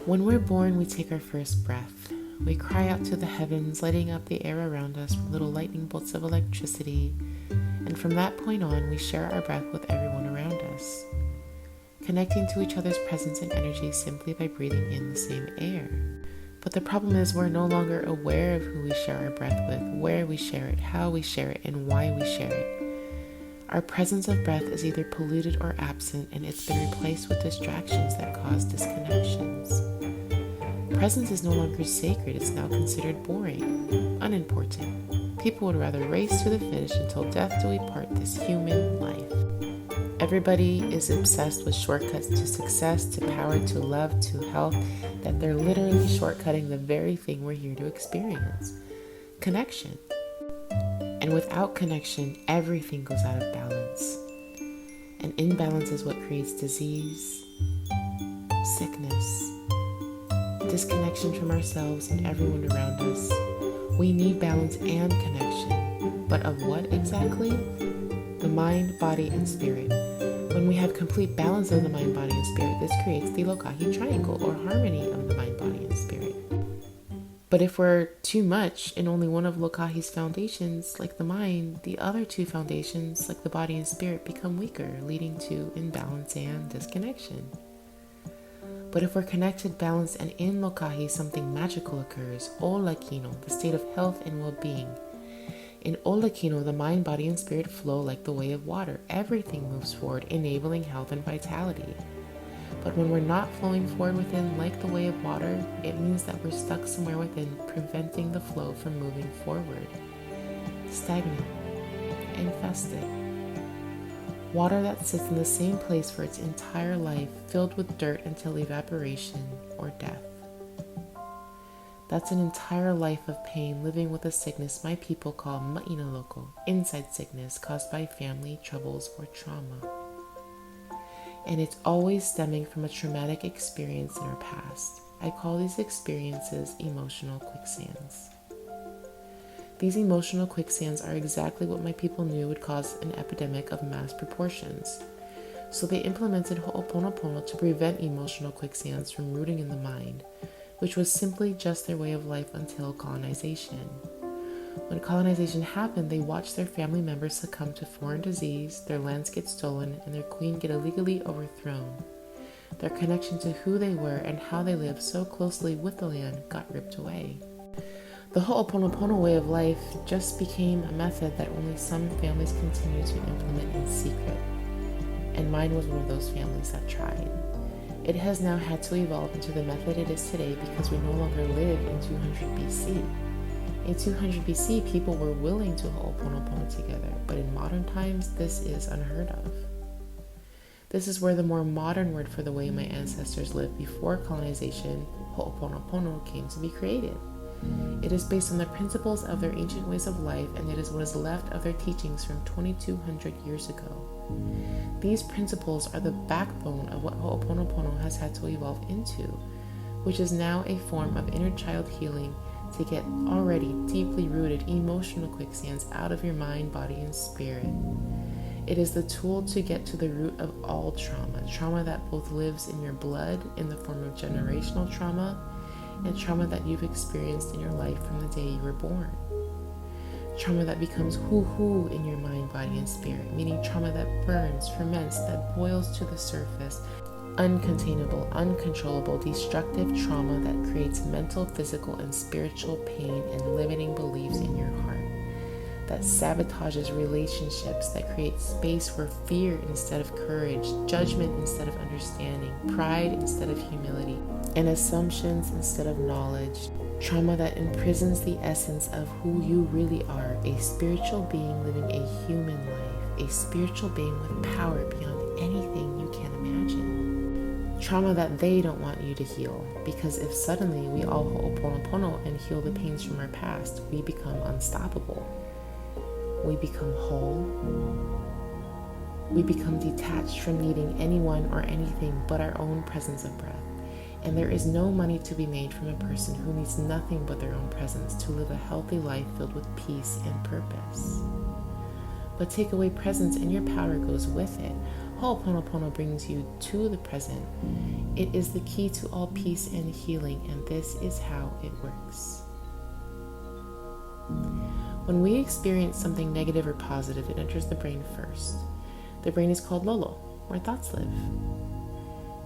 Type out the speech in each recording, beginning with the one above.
When we're born, we take our first breath. We cry out to the heavens, lighting up the air around us with little lightning bolts of electricity. And from that point on, we share our breath with everyone around us, connecting to each other's presence and energy simply by breathing in the same air. But the problem is we're no longer aware of who we share our breath with, where we share it, how we share it, and why we share it. Our presence of breath is either polluted or absent, and it's been replaced with distractions that cause disconnections. Presence is no longer sacred, it's now considered boring, unimportant. People would rather race to the finish until death do we part this human life. Everybody is obsessed with shortcuts to success, to power, to love, to health, that they're literally shortcutting the very thing we're here to experience: connection. And without connection, everything goes out of balance. And imbalance is what creates disease, sickness, disconnection from ourselves and everyone around us. We need balance and connection. But of what exactly? The mind, body, and spirit. When we have complete balance of the mind, body, and spirit, this creates the Lokahi triangle, or harmony of the mind, body, and spirit. But if we're too much in only one of Lokahi's foundations, like the mind, the other two foundations, like the body and spirit, become weaker, leading to imbalance and disconnection. But if we're connected, balanced, and in Lokahi, something magical occurs: Olakino, the state of health and well-being. In Olakino, the mind, body, and spirit flow like the way of water. Everything moves forward, enabling health and vitality. But when we're not flowing forward within like the way of water, it means that we're stuck somewhere within, preventing the flow from moving forward. Stagnant, infested. Water that sits in the same place for its entire life, filled with dirt until evaporation or death. That's an entire life of pain, living with a sickness my people call ma'ina loko, inside sickness caused by family troubles or trauma. And it's always stemming from a traumatic experience in our past. I call these experiences emotional quicksands. These emotional quicksands are exactly what my people knew would cause an epidemic of mass proportions. So they implemented Hooponopono to prevent emotional quicksands from rooting in the mind, which was simply just their way of life until colonization. When colonization happened, they watched their family members succumb to foreign disease, their lands get stolen, and their queen get illegally overthrown. Their connection to who they were and how they lived so closely with the land got ripped away. The Hooponopono way of life just became a method that only some families continue to implement in secret. And mine was one of those families that tried. It has now had to evolve into the method it is today because we no longer live in 200 BC. In 200 BC, people were willing to Hooponopono together, but in modern times, this is unheard of. This is where the more modern word for the way my ancestors lived before colonization, Hooponopono, came to be created. It is based on the principles of their ancient ways of life, and it is what is left of their teachings from 2,200 years ago. These principles are the backbone of what Hooponopono has had to evolve into, which is now a form of inner child healing to get already deeply rooted emotional quicksands out of your mind, body, and spirit. It is the tool to get to the root of all trauma that both lives in your blood in the form of generational trauma and trauma that you've experienced in your life from the day you were born. Trauma that becomes hoo-hoo in your mind, body, and spirit, meaning trauma that burns, ferments, that boils to the surface. Uncontainable, uncontrollable, destructive trauma that creates mental, physical, and spiritual pain and limiting beliefs in your heart. That sabotages relationships, that creates space for fear instead of courage, judgment instead of understanding, pride instead of humility, and assumptions instead of knowledge. Trauma that imprisons the essence of who you really are, a spiritual being living a human life, a spiritual being with power beyond anything you can imagine. Trauma that they don't want you to heal, because if suddenly we all Hooponopono and heal the pains from our past, we become unstoppable. We become whole. We become detached from needing anyone or anything but our own presence of breath. And there is no money to be made from a person who needs nothing but their own presence to live a healthy life filled with peace and purpose. But take away presence and your power goes with it. Hooponopono brings you to the present. It is the key to all peace and healing, and this is how it works. When we experience something negative or positive, it enters the brain first. The brain is called Lolo, where thoughts live.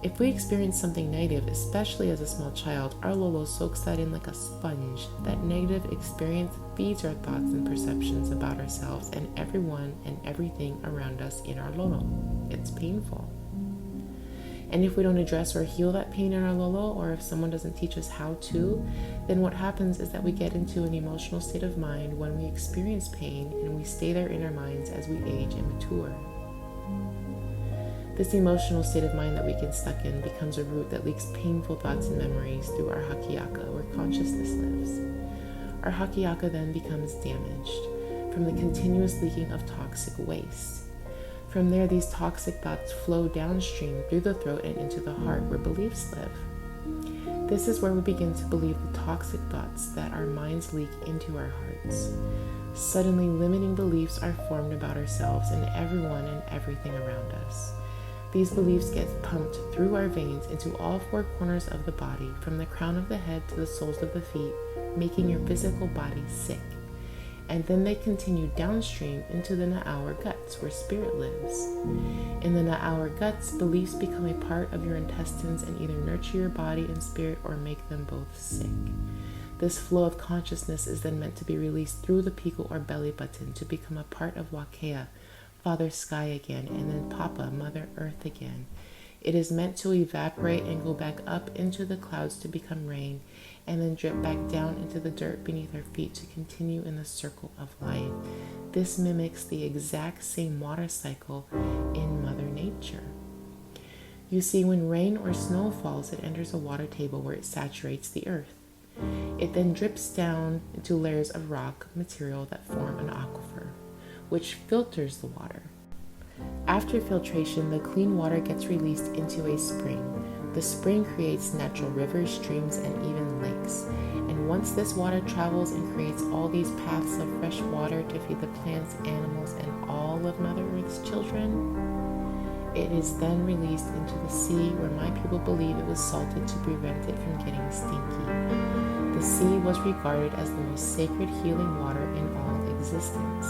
If we experience something negative, especially as a small child, our Lolo soaks that in like a sponge. That negative experience feeds our thoughts and perceptions about ourselves and everyone and everything around us in our Lolo. It's painful. And if we don't address or heal that pain in our Lolo, or if someone doesn't teach us how to, then what happens is that we get into an emotional state of mind when we experience pain, and we stay there in our minds as we age and mature. This emotional state of mind that we get stuck in becomes a root that leaks painful thoughts and memories through our Ke Akua, where consciousness lives. Our Ke Akua then becomes damaged from the continuous leaking of toxic waste. From there, these toxic thoughts flow downstream through the throat and into the heart, where beliefs live. This is where we begin to believe the toxic thoughts that our minds leak into our hearts. Suddenly, limiting beliefs are formed about ourselves and everyone and everything around us. These beliefs get pumped through our veins into all four corners of the body, from the crown of the head to the soles of the feet, making your physical body sick. And then they continue downstream into the Na'au guts, where spirit lives. In the Na'au guts, beliefs become a part of your intestines and either nurture your body and spirit or make them both sick. This flow of consciousness is then meant to be released through the pico or belly button to become a part of Wakea, Father Sky again, and then Papa, Mother Earth again. It is meant to evaporate and go back up into the clouds to become rain, and then drip back down into the dirt beneath our feet to continue in the circle of life. This mimics the exact same water cycle in Mother Nature. You see, when rain or snow falls, it enters a water table where it saturates the earth. It then drips down into layers of rock material that form an aquifer, which filters the water. After filtration, the clean water gets released into a spring. The spring creates natural rivers, streams, and even lakes. And once this water travels and creates all these paths of fresh water to feed the plants, animals, and all of Mother Earth's children, it is then released into the sea, where my people believe it was salted to prevent it from getting stinky. The sea was regarded as the most sacred healing water in all existence.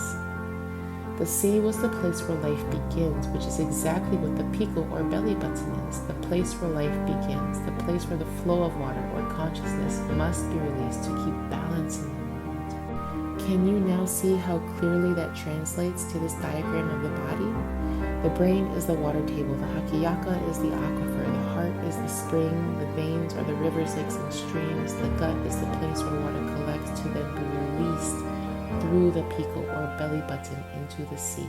The sea was the place where life begins, which is exactly what the pico or belly button is, the place where life begins, the place where the flow of water or consciousness must be released to keep balance in the world. Can you now see how clearly that translates to this diagram of the body? The brain is the water table, the Ke Akua is the aquifer, the heart is the spring, the veins are the rivers, lakes, and streams, the gut is the place where water collects to then be released through the pico or belly button into the sea.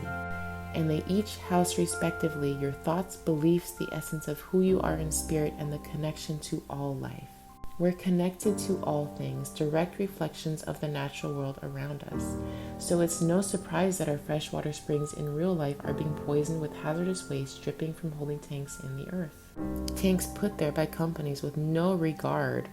And they each house respectively your thoughts, beliefs, the essence of who you are in spirit, and the connection to all life. We're connected to all things, direct reflections of the natural world around us. So it's no surprise that our freshwater springs in real life are being poisoned with hazardous waste dripping from holding tanks in the earth. Tanks put there by companies with no regard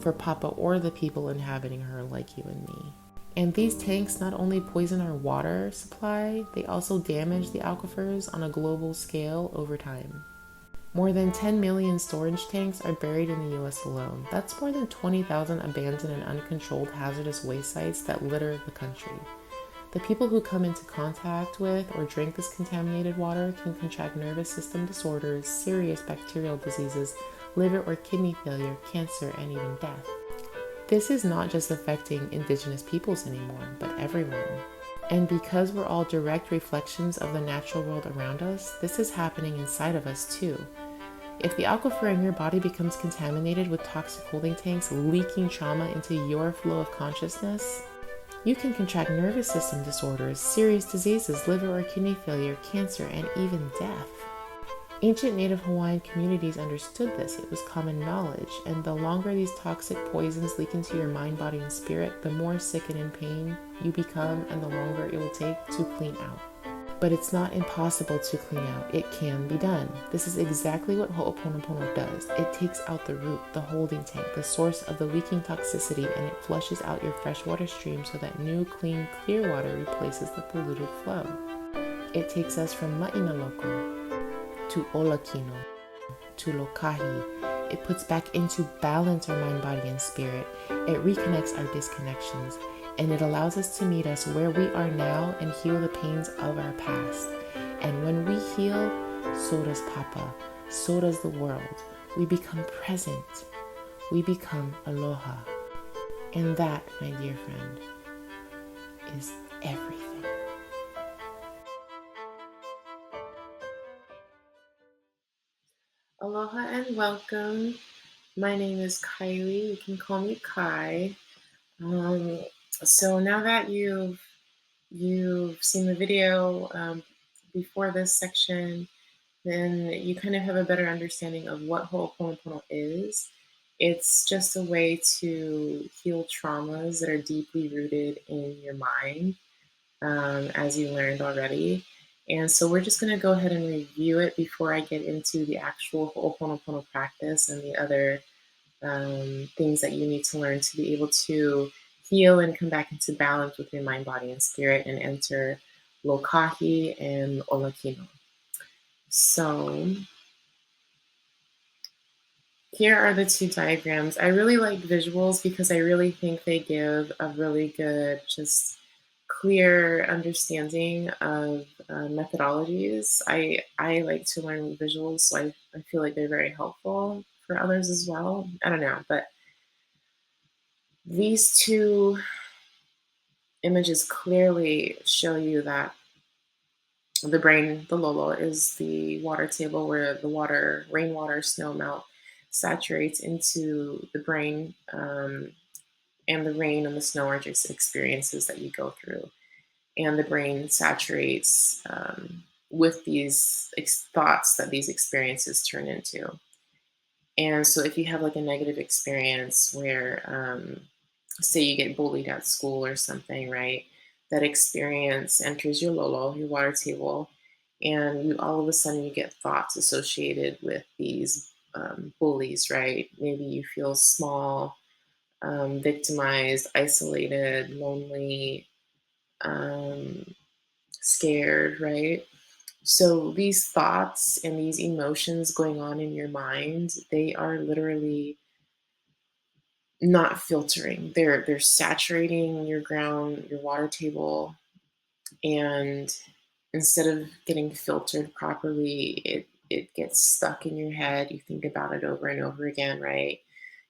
for Papa or the people inhabiting her like you and me. And these tanks not only poison our water supply, they also damage the aquifers on a global scale over time. More than 10 million storage tanks are buried in the US alone. That's more than 20,000 abandoned and uncontrolled hazardous waste sites that litter the country. The people who come into contact with or drink this contaminated water can contract nervous system disorders, serious bacterial diseases, liver or kidney failure, cancer, and even death. This is not just affecting indigenous peoples anymore, but everyone. And because we're all direct reflections of the natural world around us, this is happening inside of us too. If the aquifer in your body becomes contaminated with toxic holding tanks leaking trauma into your flow of consciousness, you can contract nervous system disorders, serious diseases, liver or kidney failure, cancer, and even death. Ancient Native Hawaiian communities understood this. It was common knowledge, and the longer these toxic poisons leak into your mind, body, and spirit, the more sick and in pain you become, and the longer it will take to clean out. But it's not impossible to clean out. It can be done. This is exactly what Hooponopono does. It takes out the root, the holding tank, the source of the leaking toxicity, and it flushes out your freshwater stream so that new, clean, clear water replaces the polluted flow. It takes us from Ma'ina Loko, to olakino, to lokahi. It puts back into balance our mind, body, and spirit. It reconnects our disconnections, and it allows us to meet us where we are now and heal the pains of our past. And when we heal, so does Papa, so does the world. We become present. We become aloha. And that, my dear friend, is everything. Aloha and welcome. My name is Kylie. You can call me Kai. So now that you've seen the video before this section, then you kind of have a better understanding of what Hooponopono is. It's just a way to heal traumas that are deeply rooted in your mind, as you learned already. And so we're just going to go ahead and review it before I get into the actual Hooponopono practice and the other things that you need to learn to be able to heal and come back into balance with your mind, body, and spirit and enter Lokahi and Olakino. So here are the two diagrams. I really like visuals because I really think they give a really good, just clear understanding of methodologies. I like to learn with visuals, so I feel like they're very helpful for others as well. I don't know, but these two images clearly show you that the brain, the Lolo, is the water table where the water, rainwater, snow melt saturates into the brain, and the rain and the snow are just experiences that you go through. And the brain saturates with these thoughts that these experiences turn into. And so if you have like a negative experience where, say you get bullied at school or something, right? That experience enters your Lolo, your water table, and you all of a sudden you get thoughts associated with these bullies, right? Maybe you feel small, victimized, isolated, lonely, scared, right? So these thoughts and these emotions going on in your mind, they are literally not filtering. They're saturating your ground, your water table, and instead of getting filtered properly, it gets stuck in your head. You think about it over and over again, right?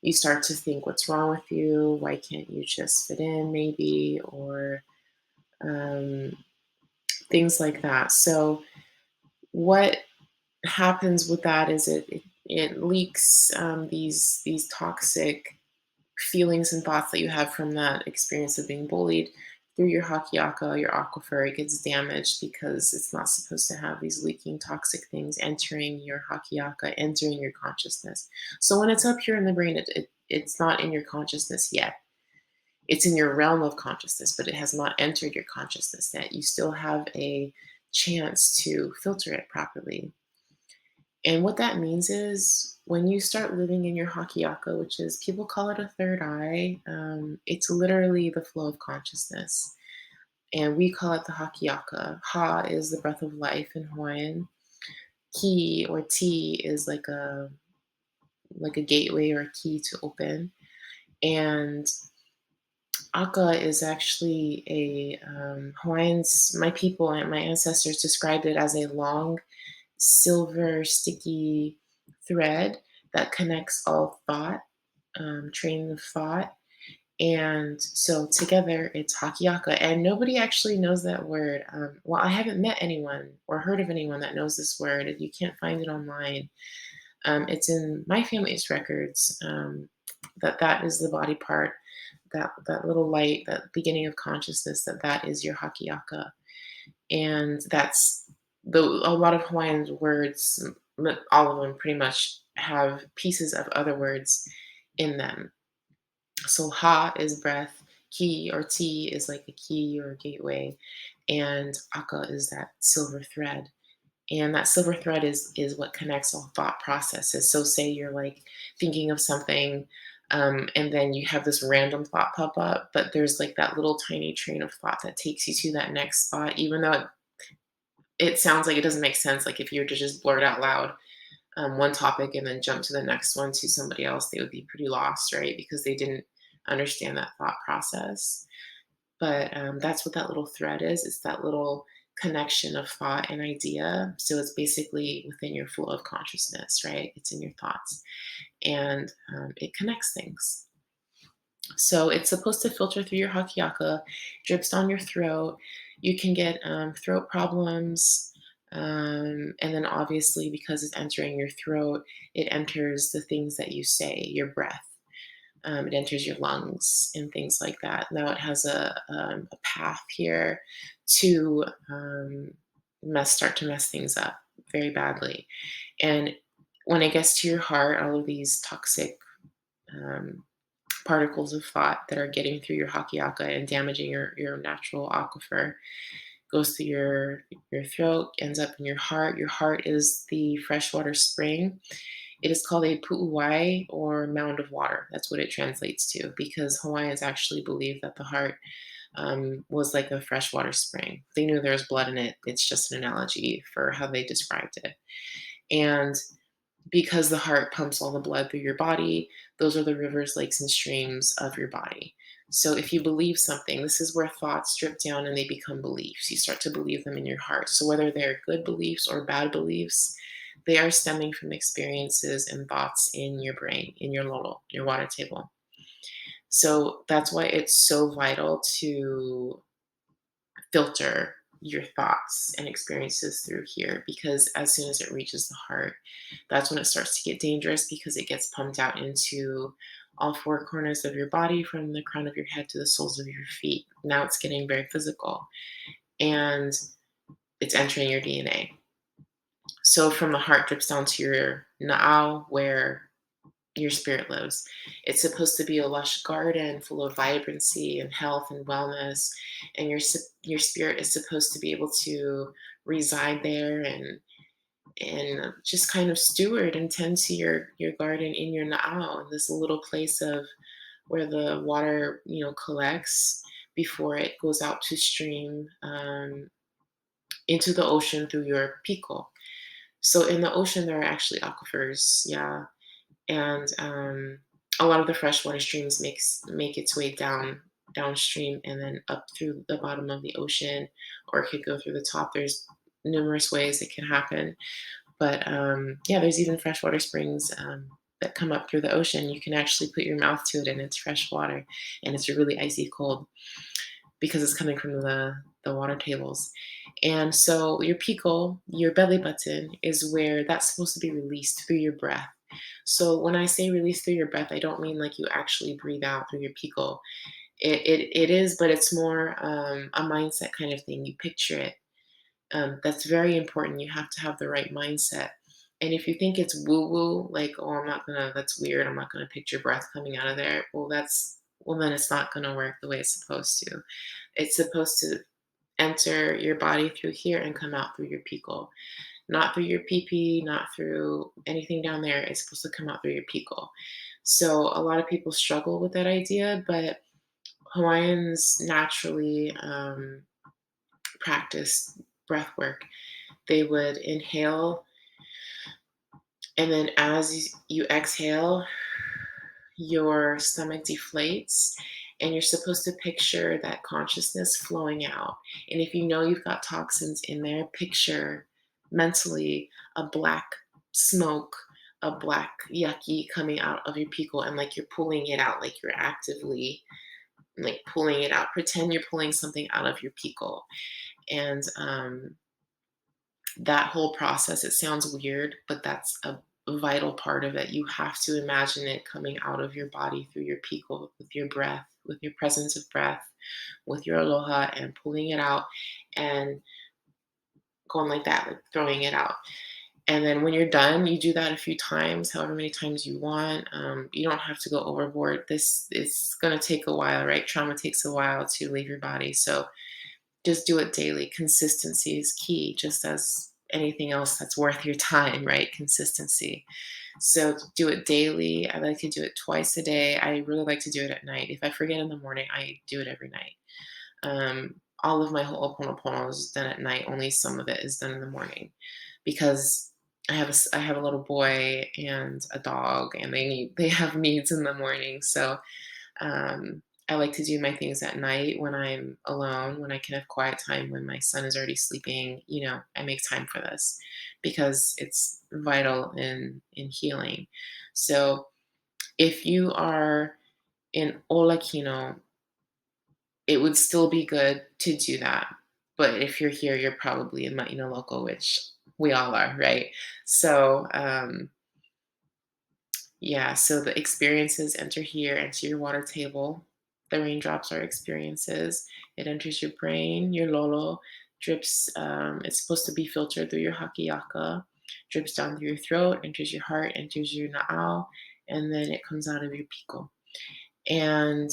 You start to think, what's wrong with you? Why can't you just fit in, maybe? Or um, things like that. So what happens with that is it leaks these toxic feelings and thoughts that you have from that experience of being bullied through your hakiaka, your aquifer. It gets damaged because it's not supposed to have these leaking toxic things entering your hakiaka, entering your consciousness. So when it's up here in the brain, it's not in your consciousness yet. It's in your realm of consciousness, but it has not entered your consciousness yet. You still have a chance to filter it properly. And what that means is when you start living in your hakiaka, which is people call it a third eye, it's literally the flow of consciousness. And we call it the hakiaka. Ha is the breath of life in Hawaiian. Ki or ti is like a gateway or a key to open. And Aka is actually a Hawaiians, my people and my ancestors described it as a long silver sticky thread that connects all thought, train of thought. And so together it's Hakiaka. And nobody actually knows that word. Well, I haven't met anyone or heard of anyone that knows this word. You can't find it online. It's in my family's records, that is the body part, that little light, that beginning of consciousness, that is your Hakiaka. And that's a lot of Hawaiian words, all of them pretty much have pieces of other words in them. So ha is breath, ki or ti is like a key or a gateway, and aka is that silver thread. And that silver thread is what connects all thought processes. So say you're like thinking of something, and then you have this random thought pop up, but there's like that little tiny train of thought that takes you to that next thought, even though it sounds like it doesn't make sense. Like if you were to just blurt out loud one topic and then jump to the next one to somebody else, they would be pretty lost, right? Because they didn't understand that thought process. But that's what that little thread is. It's that little connection of thought and idea. So it's basically within your flow of consciousness, right? It's in your thoughts, and it connects things. So it's supposed to filter through your hakiaka, drips down your throat. You can get throat problems. And then obviously, because it's entering your throat, it enters the things that you say, your breath. It enters your lungs and things like that. Now it has a path here to start to mess things up very badly. And when it gets to your heart, all of these toxic um, particles of thought that are getting through your hakiaka and damaging your natural aquifer goes through your throat, ends up in your heart. Your heart is the freshwater spring. It is called a pu'uwai, or mound of water. That's what it translates to, because Hawaiians actually believe that the heart was like a freshwater spring. They knew there was blood in it. It's just an analogy for how they described it. And because the heart pumps all the blood through your body, those are the rivers, lakes, and streams of your body. So if you believe something, this is where thoughts drip down and they become beliefs. You start to believe them in your heart. So whether they're good beliefs or bad beliefs, they are stemming from experiences and thoughts in your brain, in your lolo, your water table. So that's why it's so vital to filter your thoughts and experiences through here, because as soon as it reaches the heart, that's when it starts to get dangerous, because it gets pumped out into all four corners of your body, from the crown of your head to the soles of your feet. Now it's getting very physical, and it's entering your DNA. So from the heart drips down to your na'au, where your spirit lives. It's supposed to be a lush garden full of vibrancy and health and wellness, and your spirit is supposed to be able to reside there and just kind of steward and tend to your garden in your na'au, this little place of where the water collects before it goes out to stream into the ocean through your piko. So in the ocean there are actually aquifers, yeah, and a lot of the freshwater streams make its way downstream and then up through the bottom of the ocean, or it could go through the top. There's numerous ways it can happen, but yeah, there's even freshwater springs that come up through the ocean. You can actually put your mouth to it, and it's fresh water, and it's really icy cold because it's coming from the water tables. And so your piko, your belly button, is where that's supposed to be released through your breath. So when I say release through your breath, I don't mean like you actually breathe out through your piko. It is, but it's more a mindset kind of thing. You picture it. That's very important. You have to have the right mindset. And if you think it's woo woo, like, oh, that's weird, I'm not gonna picture breath coming out of there. Well, then it's not gonna work the way it's supposed to. It's supposed to enter your body through here and come out through your piko, not through your pee, not through anything down there. It's supposed to come out through your piko. So a lot of people struggle with that idea, but Hawaiians naturally practice breath work. They would inhale, and then as you exhale, your stomach deflates, and you're supposed to picture that consciousness flowing out. And if you know you've got toxins in there, picture mentally a black smoke, a black yucky coming out of your piko, and like you're pulling it out, like you're actively like pulling it out. Pretend you're pulling something out of your piko. And that whole process, it sounds weird, but that's a vital part of it. You have to imagine it coming out of your body through your piko, with your breath, with your presence of breath, with your aloha, and pulling it out and going like that, like throwing it out. And then when you're done, you do that a few times, however many times you want. You don't have to go overboard. This is going to take a while, right? Trauma takes a while to leave your body. So just do it daily. Consistency is key, just as anything else that's worth your time, right? Consistency. So do it daily. I like to do it twice a day. I really like to do it at night. If I forget in the morning, I do it every night. all of my Hooponopono is done at night. Only some of it is done in the morning because I have a little boy and a dog, and they have needs in the morning. So I like to do my things at night when I'm alone, when I can have quiet time, when my son is already sleeping. I make time for this because it's vital in healing. So if you are in Olakino, it would still be good to do that. But if you're here, you're probably in Maina Local, which we all are, right? So yeah, so the experiences enter here, enter your water table. The raindrops are experiences. It enters your brain, your lolo, drips. It's supposed to be filtered through your hakiaka, drips down through your throat, enters your heart, enters your na'au, and then it comes out of your piko. And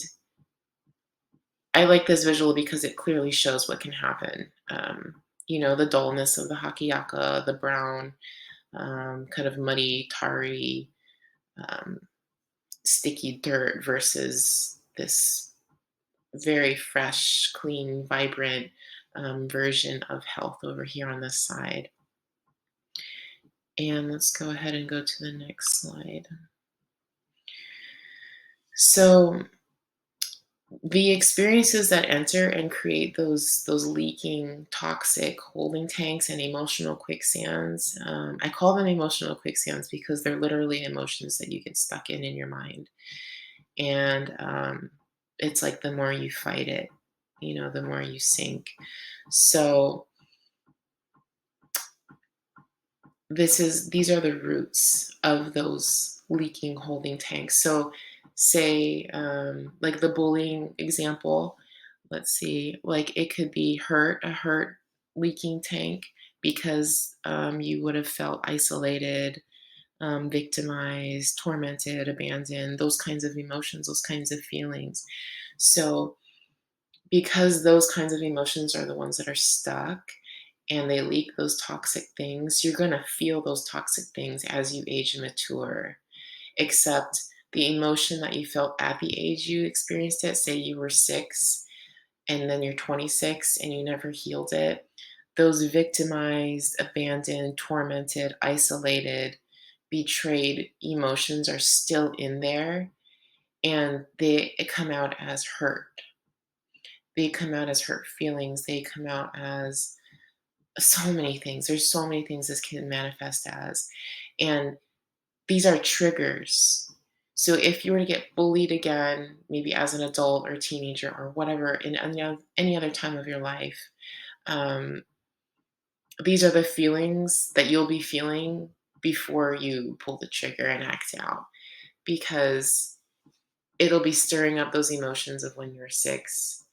I like this visual because it clearly shows what can happen. The dullness of the hakiaka, the brown, kind of muddy, tarry, um, sticky dirt versus this very fresh, clean, vibrant version of health over here on this side. And let's go ahead and go to the next slide. So the experiences that enter and create those leaking, toxic holding tanks and emotional quicksands. I call them emotional quicksands because they're literally emotions that you get stuck in your mind. And it's like the more you fight it, the more you sink. So these are the roots of those leaking holding tanks. So say like the bullying example, let's see, like it could be a hurt leaking tank because you would have felt isolated, victimized, tormented, abandoned, those kinds of emotions, those kinds of feelings. So, because those kinds of emotions are the ones that are stuck and they leak those toxic things, you're going to feel those toxic things as you age and mature. Except the emotion that you felt at the age you experienced it, say you were 6 and then you're 26 and you never healed it, those victimized, abandoned, tormented, isolated, betrayed emotions are still in there, and they come out as hurt. They come out as hurt feelings. They come out as so many things. There's so many things this can manifest as. And these are triggers. So if you were to get bullied again, maybe as an adult or teenager or whatever, in any other time of your life, um, these are the feelings that you'll be feeling before you pull the trigger and act out, because it'll be stirring up those emotions of when you were 6,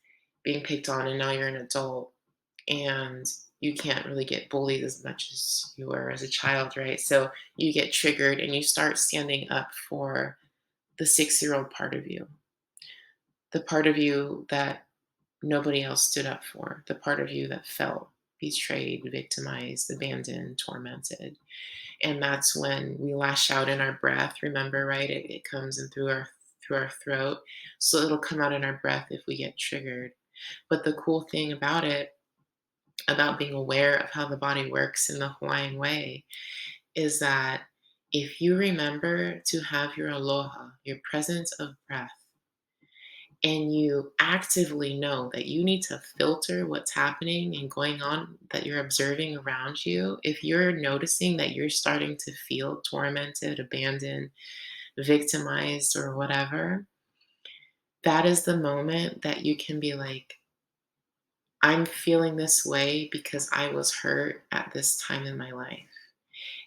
being picked on, and now you're an adult and you can't really get bullied as much as you were as a child, right? So you get triggered and you start standing up for the 6-year-old part of you, the part of you that nobody else stood up for, the part of you that felt betrayed, victimized, abandoned, tormented. And that's when we lash out in our breath. Remember, right? It comes in through our throat. So it'll come out in our breath if we get triggered. But the cool thing about it, about being aware of how the body works in the Hawaiian way, is that if you remember to have your aloha, your presence of breath, and you actively know that you need to filter what's happening and going on that you're observing around you, if you're noticing that you're starting to feel tormented, abandoned, victimized, or whatever, that is the moment that you can be like, I'm feeling this way because I was hurt at this time in my life.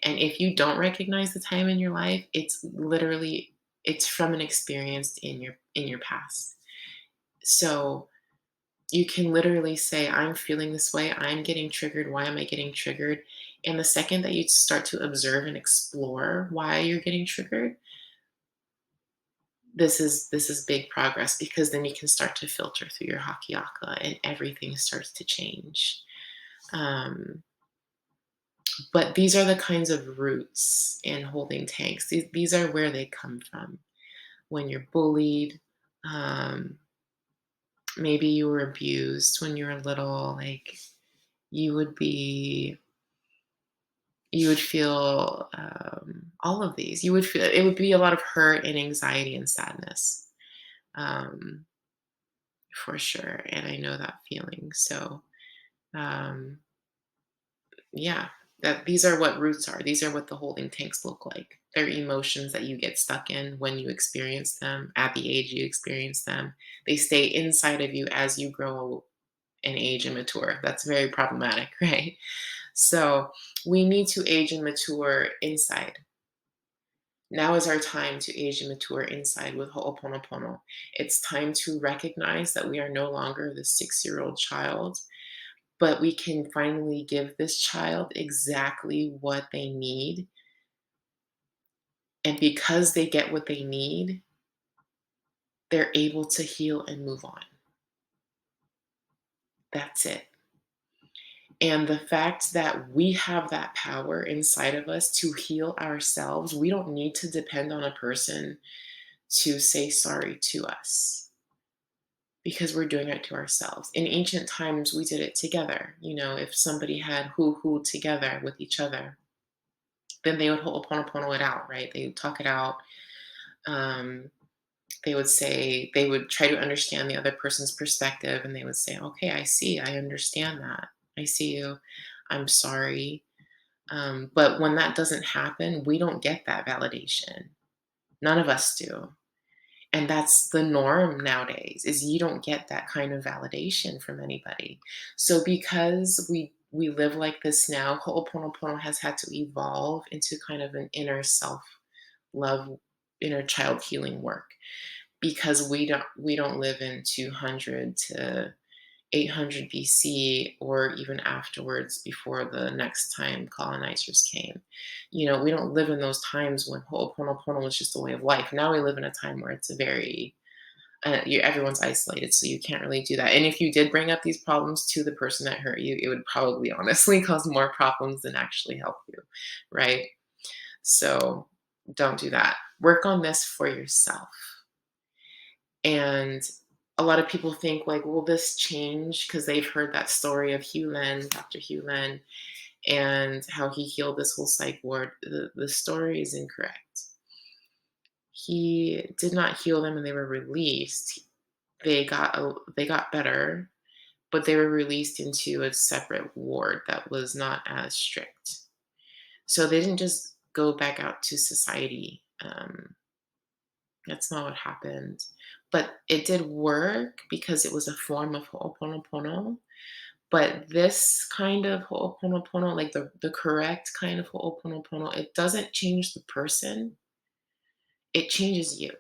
And if you don't recognize the time in your life, it's from an experience in your past. So you can literally say, I'm feeling this way, I'm getting triggered, why am I getting triggered? And the second that you start to observe and explore why you're getting triggered, this is big progress, because then you can start to filter through your hakiaka and everything starts to change. Um, but these are the kinds of roots in holding tanks. These are where they come from. When you're bullied, um, Maybe you were abused when you were little, like you would be you would feel all of these. You would feel it would be a lot of hurt and anxiety and sadness, um, for sure. And I know that feeling. So um, yeah, that these are what roots are. These are what the holding tanks look like. They're emotions that you get stuck in when you experience them at the age you experience them. They stay inside of you as you grow and age and mature. That's very problematic, right? So we need to age and mature inside. Now is our time to age and mature inside with Ho'oponopono. It's time to recognize that we are no longer the 6-year-old child, but we can finally give this child exactly what they need. And because they get what they need, they're able to heal and move on. That's it. And the fact that we have that power inside of us to heal ourselves, we don't need to depend on a person to say sorry to us because we're doing it to ourselves. In ancient times, we did it together. You know, if somebody had hoo together with each other, then they would ho'oponopono it out, right? They would talk it out. Um, they would say, they would try to understand the other person's perspective, and they would say, okay, I see, I understand that. I see you. I'm sorry. But when that doesn't happen, we don't get that validation. None of us do. And that's the norm nowadays is you don't get that kind of validation from anybody. So because we live like this now, Ho'oponopono has had to evolve into kind of an inner self love, inner child healing work because we don't live in 200 to 800 BC or even afterwards before the next time colonizers came. You know, we don't live in those times when Ho'oponopono was just a way of life. Now we live in a time where it's a very, everyone's isolated, so you can't really do that. And if you did bring up these problems to the person that hurt you, it would probably honestly cause more problems than actually help you, right? So don't do that. Work on this for yourself. And a lot of people think like, will this change? Because they've heard that story of Dr. Hugh Len, and how he healed this whole psych ward. The story is incorrect. He did not heal them and they were released. They got better, but they were released into a separate ward that was not as strict. So they didn't just go back out to society. That's not what happened. But it did work because it was a form of Ho'oponopono. But this kind of Ho'oponopono, like the correct kind of Ho'oponopono, it doesn't change the person, it changes you.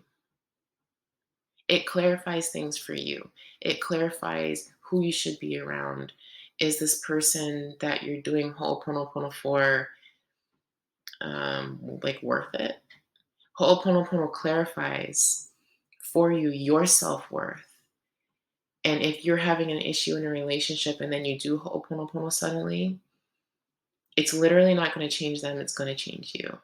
It clarifies things for you. It clarifies who you should be around. Is this person that you're doing Ho'oponopono for like worth it? Ho'oponopono clarifies for you your self-worth. And if you're having an issue in a relationship and then you do Ho'oponopono suddenly, it's literally not going to change them, it's going to change you.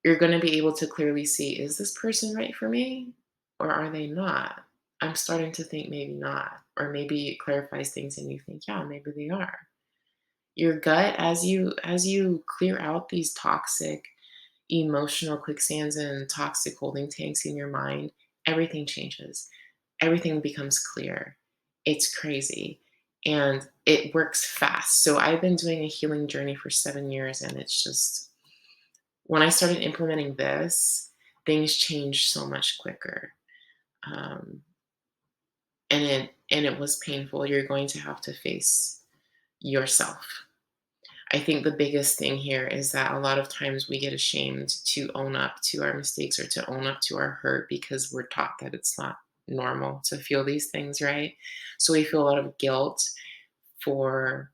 You're going to be able to clearly see, is this person right for me or are they not? I'm starting to think maybe not. Or maybe it clarifies things and you think, yeah, maybe they are. Your gut, as you clear out these toxic emotional quicksands and toxic holding tanks in your mind, everything changes. Everything becomes clear. It's crazy. And it works fast. So I've been doing a healing journey for 7 years, and it's just when I started implementing this, things changed so much quicker. Um, and it was painful. You're going to have to face yourself. I think the biggest thing here is that a lot of times we get ashamed to own up to our mistakes or to own up to our hurt because we're taught that it's not normal to feel these things, right? So we feel a lot of guilt for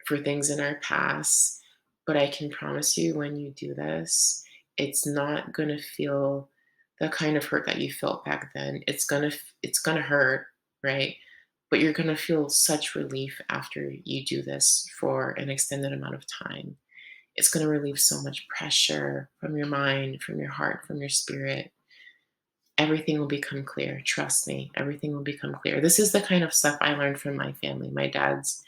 things in our past, but I can promise you when you do this, it's not going to feel the kind of hurt that you felt back then. It's going to hurt, right? But you're going to feel such relief after you do this for an extended amount of time. It's going to relieve so much pressure from your mind, from your heart, from your spirit. everything will become clear. Trust me, everything will become clear. This is the kind of stuff I learned from my family, my dad's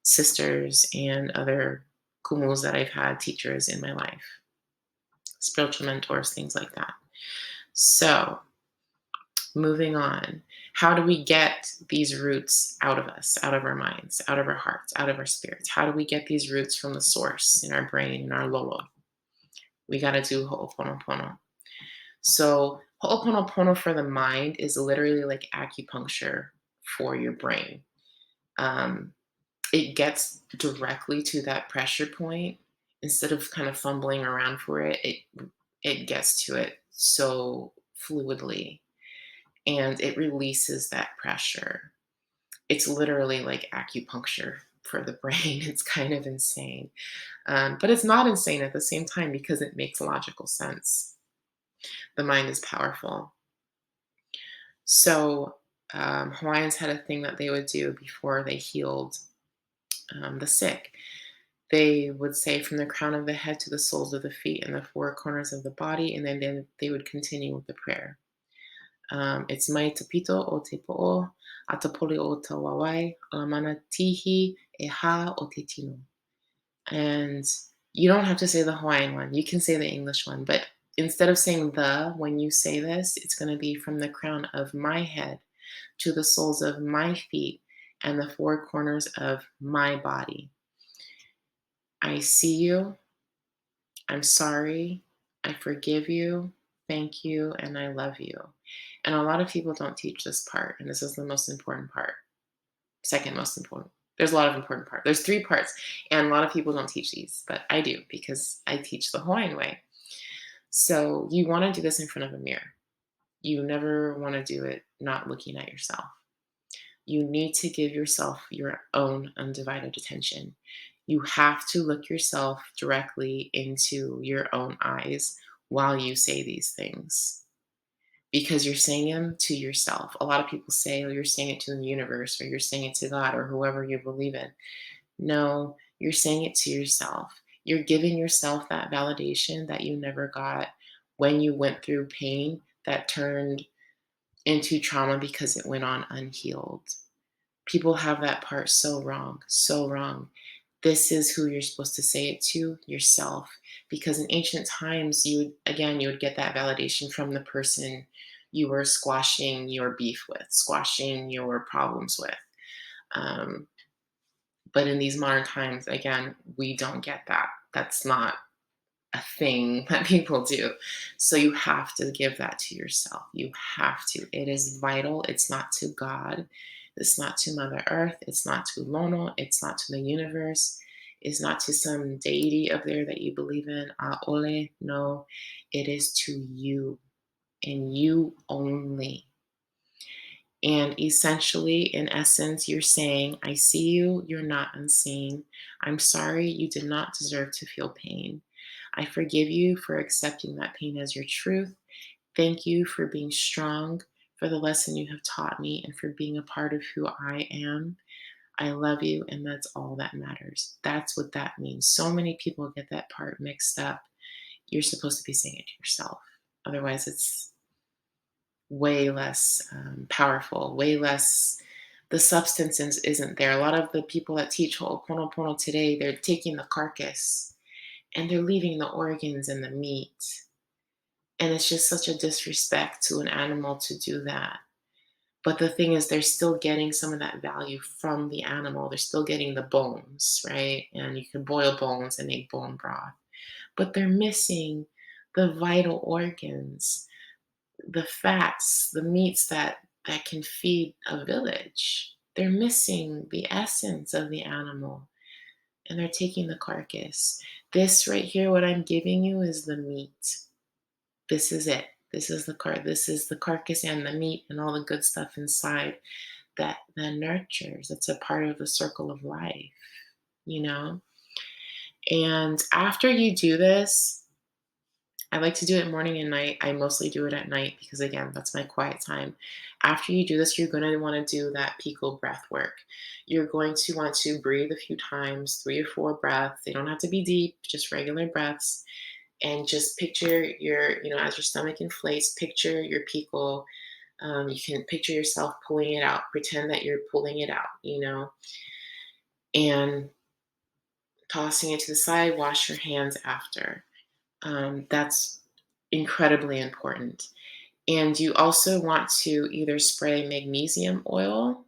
sisters, and other kumus that I've had, teachers in my life, spiritual mentors, things like that. So, moving on. How do we get these roots out of us, out of our minds, out of our hearts, out of our spirits? How do we get these roots from the source in our brain, in our lolo? We got to do Hooponopono. So, Hooponopono for the mind is literally like acupuncture for your brain. Um, it gets directly to that pressure point instead of kind of fumbling around for it. It gets to it so fluidly, and it releases that pressure. It's literally like acupuncture for the brain. It's kind of insane. But it's not insane at the same time because it makes logical sense. The mind is powerful. So, Hawaiians had a thing that they would do before they healed the sick. They would say from the crown of the head to the soles of the feet and the four corners of the body, and then they would continue with the prayer. It's mai tapito o te po'o, atapoli o te wawai, alamana tihi e ha o te tino. And you don't have to say the Hawaiian one. You can say the English one. But instead of saying the, when you say this, it's going to be from the crown of my head to the soles of my feet and the four corners of my body. I see you. I'm sorry. I forgive you. Thank you. And I love you. And a lot of people don't teach this part. And this is the most important part. Second most important. There's a lot of important parts. There's 3 parts. And a lot of people don't teach these. But I do because I teach the Hawaiian way. So you want to do this in front of a mirror. You never want to do it not looking at yourself. You need to give yourself your own undivided attention. You have to look yourself directly into your own eyes while you say these things because you're saying them to yourself. A lot of people say, oh, you're saying it to the universe or you're saying it to God or whoever you believe in. No, you're saying it to yourself. You're giving yourself that validation that you never got when you went through pain that turned into trauma because it went on unhealed. People have that part so wrong, so wrong. This is who you're supposed to say it to, yourself. Because in ancient times, you would get that validation from the person you were squashing your beef with, squashing your problems with. But in these modern times, again, we don't get that. That's not a thing that people do. So you have to give that to yourself. You have to. It is vital. It's not to God. It's not to Mother Earth. It's not to Lono. It's not to the universe. It's not to some deity up there that you believe in. Ole. No, it is to you and you only. And essentially, in essence, you're saying, I see you, you're not unseen. I'm sorry, you did not deserve to feel pain. I forgive you for accepting that pain as your truth. Thank you for being strong, for the lesson you have taught me, and for being a part of who I am. I love you, and that's all that matters. That's what that means. So many people get that part mixed up. You're supposed to be saying it to yourself. Otherwise, it's way less powerful, way less. The substance isn't there. A lot of the people that teach Hooponopono today, they're taking the carcass and they're leaving the organs and the meat. And it's just such a disrespect to an animal to do that. But the thing is, they're still getting some of that value from the animal. They're still getting the bones, right? And you can boil bones and make bone broth. But they're missing the vital organs, the fats, the meats that can feed a village. They're missing the essence of the animal and they're taking the carcass. This right here, what I'm giving you is the meat. This is it. This is the carcass and the meat and all the good stuff inside that nurtures. It's a part of the circle of life, you know? And after you do this, I like to do it morning and night. I mostly do it at night because, again, that's my quiet time. After you do this, you're going to want to do that pico breath work. You're going to want to breathe a few times, 3 or 4 breaths. They don't have to be deep, just regular breaths. And just picture your, as your stomach inflates, picture your pico. You can picture yourself pulling it out, pretend that you're pulling it out, and tossing it to the side, wash your hands after. That's incredibly important. And you also want to either spray magnesium oil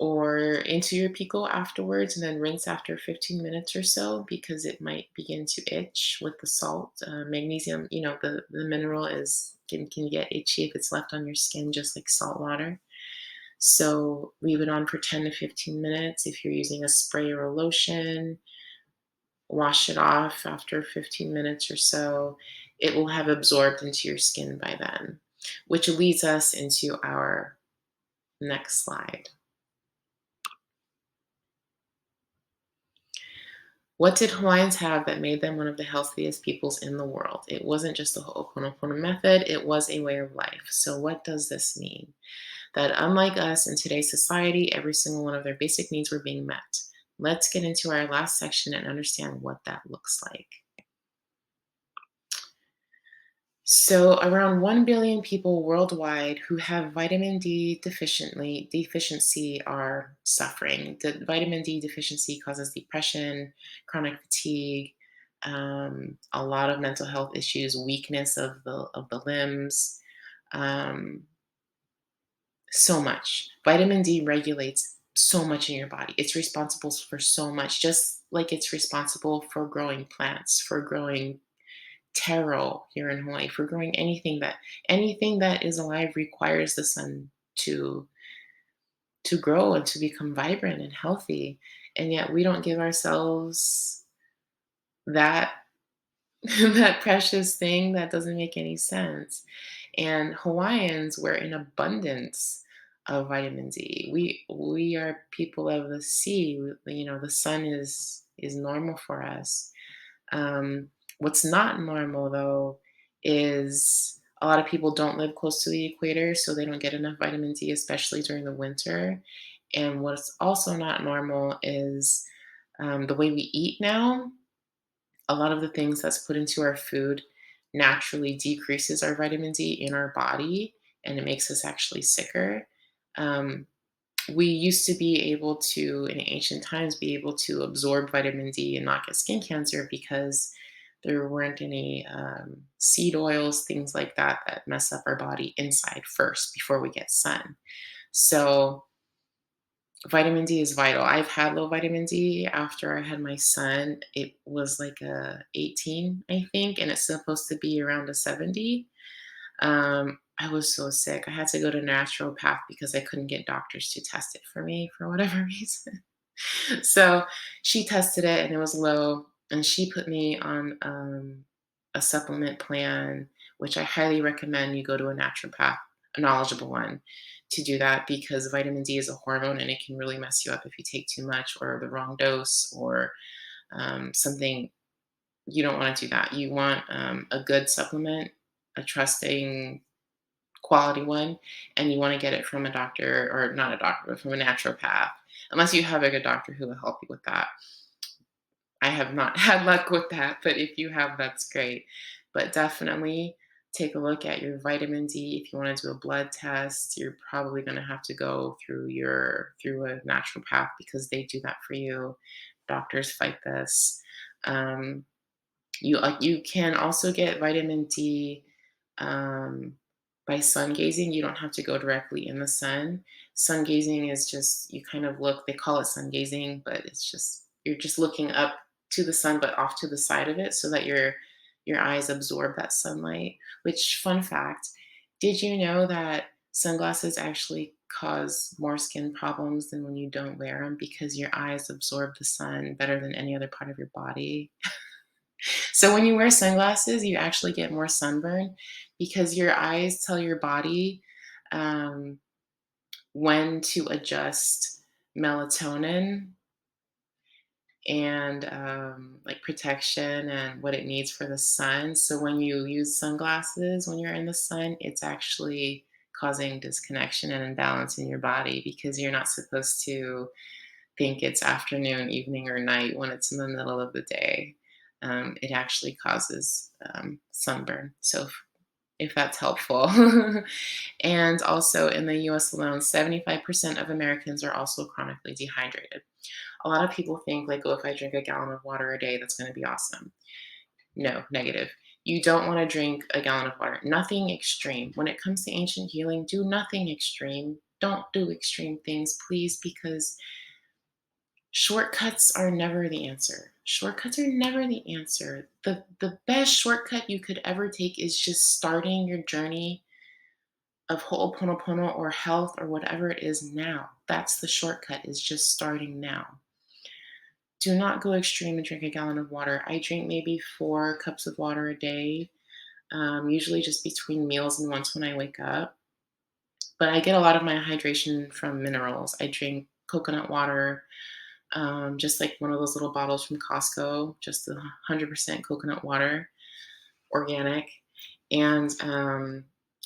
or into your pico afterwards and then rinse after 15 minutes or so because it might begin to itch with the salt. Magnesium, the mineral can get itchy if it's left on your skin, just like salt water. So leave it on for 10 to 15 minutes. If you're using a spray or a lotion, wash it off after 15 minutes or so. It will have absorbed into your skin by then, which leads us into our next slide. What did Hawaiians have that made them one of the healthiest peoples in the world? It wasn't just the Hooponopono method, it was a way of life. So, what does this mean? That unlike us in today's society, every single one of their basic needs were being met. Let's get into our last section and understand what that looks like. So, around 1 billion people worldwide who have vitamin D deficiency are suffering. The vitamin D deficiency causes depression, chronic fatigue, a lot of mental health issues, weakness of the limbs, um, so much. Vitamin D regulates so much in your body. It's responsible for so much, just like it's responsible for growing plants, for growing taro here in Hawaii, for growing anything that is alive requires the sun to grow and to become vibrant and healthy. And yet we don't give ourselves that that precious thing. That doesn't make any sense. And Hawaiians were in abundance of vitamin D. We are people of the sea. The sun is normal for us. What's not normal, though, is a lot of people don't live close to the equator, so they don't get enough vitamin D, especially during the winter. And what's also not normal is the way we eat now. A lot of the things that's put into our food naturally decreases our vitamin D in our body, and it makes us actually sicker. Um, we used to be able to, in ancient times, be able to absorb vitamin D and not get skin cancer because there weren't any seed oils, things like that mess up our body inside first before we get sun. So vitamin D is vital. I've had low vitamin D after I had my son. It was like a 18, I think, and it's supposed to be around a 70. I was so sick. I had to go to naturopath because I couldn't get doctors to test it for me for whatever reason. So she tested it and it was low, and she put me on a supplement plan, which I highly recommend you go to a naturopath, a knowledgeable one, to do that because vitamin D is a hormone and it can really mess you up if you take too much or the wrong dose or something. You don't want to do that. You want a good supplement, a trusting quality one, and you want to get it from a doctor, or not a doctor, but from a naturopath, unless you have a good doctor who will help you with that. I have not had luck with that, but if you have, that's great. But definitely take a look at your vitamin D. If you want to do a blood test, you're probably going to have to go through a naturopath because they do that for you. Doctors fight this. Um, you can also get vitamin D um, by sun gazing. You don't have to go directly in the sun. Sun gazing is just you kind of look. They call it sun gazing, but it's just you're just looking up to the sun, but off to the side of it, so that your eyes absorb that sunlight. Which, fun fact, did you know that sunglasses actually cause more skin problems than when you don't wear them because your eyes absorb the sun better than any other part of your body? So when you wear sunglasses, you actually get more sunburn because your eyes tell your body um, when to adjust melatonin and like protection and what it needs for the sun. So when you use sunglasses when you're in the sun, it's actually causing disconnection and imbalance in your body because you're not supposed to think it's afternoon, evening, or night when it's in the middle of the day. it actually causes sunburn. So if that's helpful. And also in the US alone, 75% of Americans are also chronically dehydrated. A lot of people think like, oh, if I drink a gallon of water a day, that's going to be awesome. No, negative. You don't want to drink a gallon of water. Nothing extreme. When it comes to ancient healing, do nothing extreme. Don't do extreme things, please, because shortcuts are never the answer. Shortcuts are never the answer. The best shortcut you could ever take is just starting your journey of Hooponopono or health or whatever it is now. That's the shortcut, is just starting now. Do not go extreme and drink a gallon of water. I drink maybe 4 cups of water a day, usually just between meals and once when I wake up. But I get a lot of my hydration from minerals. I drink coconut water, just like one of those little bottles from Costco, just 100% coconut water, organic. And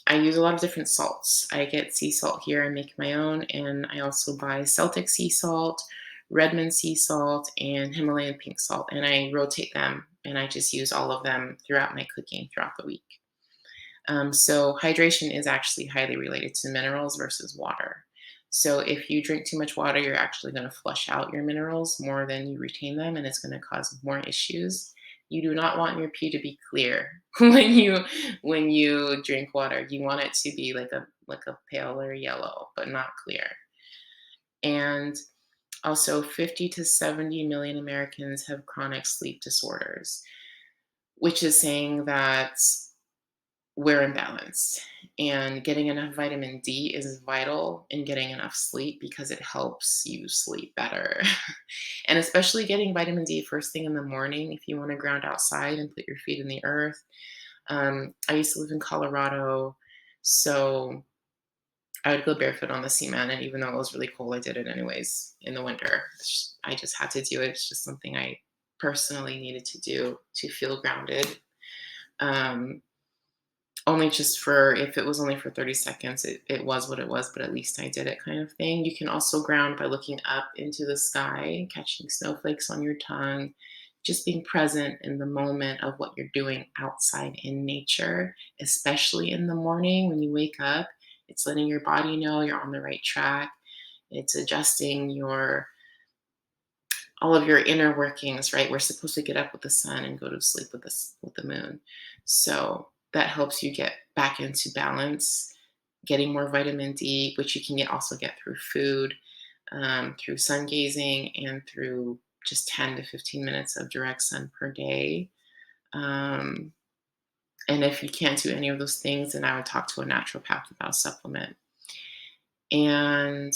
I use a lot of different salts. I get sea salt here and make my own. And I also buy Celtic sea salt, Redmond sea salt, and Himalayan pink salt. And I rotate them and I just use all of them throughout my cooking throughout the week. So hydration is actually highly related to minerals versus water. So if you drink too much water, you're actually going to flush out your minerals more than you retain them, and it's going to cause more issues. You do not want your pee to be clear when you drink water. You want it to be like a paler yellow, but not clear. And also 50 to 70 million Americans have chronic sleep disorders, which is saying that we're imbalanced. And getting enough vitamin D is vital in getting enough sleep because it helps you sleep better. And especially getting vitamin D first thing in the morning if you want to ground outside and put your feet in the earth. I used to live in Colorado, so I would go barefoot on the cement, and even though it was really cold, I did it anyways in the winter. I just had to do it. It's just something I personally needed to do to feel grounded. Only just for, if it was only for 30 seconds, it was what it was, but at least I did it, kind of thing. You can also ground by looking up into the sky, catching snowflakes on your tongue, just being present in the moment of what you're doing outside in nature, especially in the morning when you wake up. It's letting your body know you're on the right track. It's adjusting all of your inner workings, right? We're supposed to get up with the sun and go to sleep with the moon. So that helps you get back into balance, getting more vitamin D, which you can also get through food, through sun gazing, and through just 10 to 15 minutes of direct sun per day. And if you can't do any of those things, then I would talk to a naturopath about a supplement. And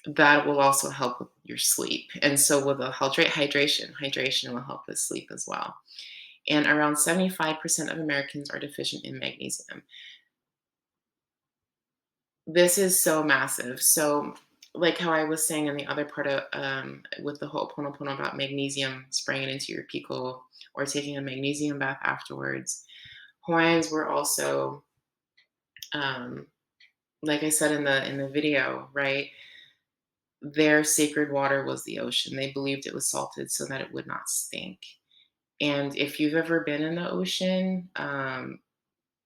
that will also help with your sleep. And so with the hydration will help with sleep as well. And around 75% of Americans are deficient in magnesium. This is so massive. So like how I was saying in the other part of with the Hooponopono about magnesium, spraying it into your pico or taking a magnesium bath afterwards, Hawaiians were also, like I said in the video, right? Their sacred water was the ocean. They believed it was salted so that it would not stink. And if you've ever been in the ocean,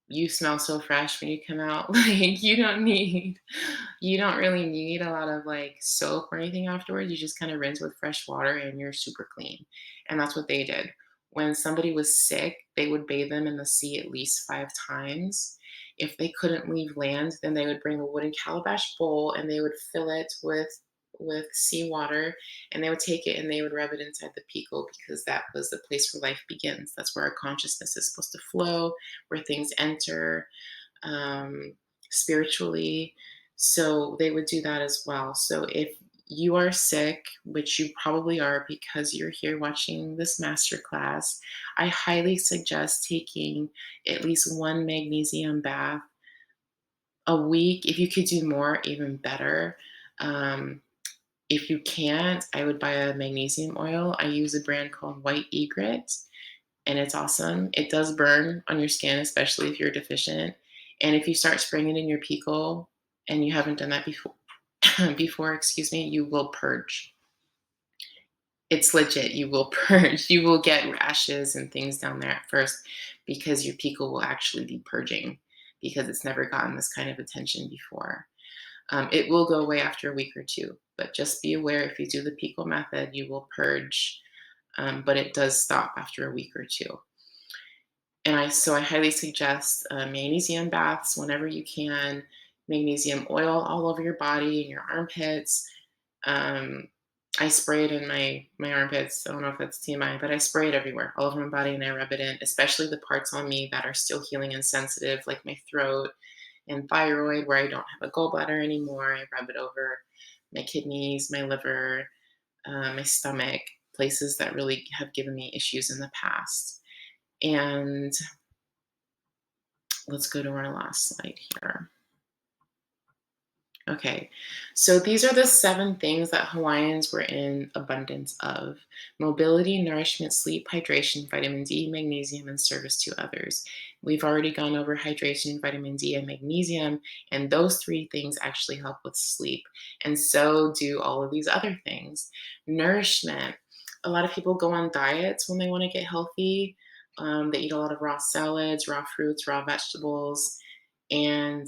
you smell so fresh when you come out. Like you don't really need a lot of like soap or anything afterwards. You just kind of rinse with fresh water and you're super clean. And that's what they did. When somebody was sick, they would bathe them in the sea at least 5 times. If they couldn't leave land, then they would bring a wooden calabash bowl and they would fill it with seawater, and they would take it and they would rub it inside the pico because that was the place where life begins. That's where our consciousness is supposed to flow, where things enter spiritually. So they would do that as well. So if you are sick, which you probably are because you're here watching this masterclass, I highly suggest taking at least one magnesium bath a week. If you could do more, even better. If you can't, I would buy a magnesium oil. I use a brand called White Egret, and it's awesome. It does burn on your skin, especially if you're deficient. And if you start spraying it in your pico and you haven't done that before, excuse me, you will purge. It's legit. You will purge. You will get rashes and things down there at first because your pico will actually be purging because it's never gotten this kind of attention before. It will go away after a week or two, but just be aware if you do the pico method, you will purge, but it does stop after a week or two. And I highly suggest magnesium baths whenever you can, magnesium oil all over your body and your armpits. Um, I spray it in my armpits. I don't know if that's TMI, but I spray it everywhere, all over my body, and I rub it in, especially the parts on me that are still healing and sensitive, like my throat and thyroid, where I don't have a gallbladder anymore. I rub it over my kidneys, my liver, my stomach, places that really have given me issues in the past. And let's go to our last slide here. Okay, so these are the 7 things that Hawaiians were in abundance of: mobility, nourishment, sleep, hydration, vitamin D, magnesium, and service to others. We've already gone over hydration, vitamin D, and magnesium, and those 3 things actually help with sleep. And so do all of these other things. Nourishment. A lot of people go on diets when they want to get healthy. They eat a lot of raw salads, raw fruits, raw vegetables. And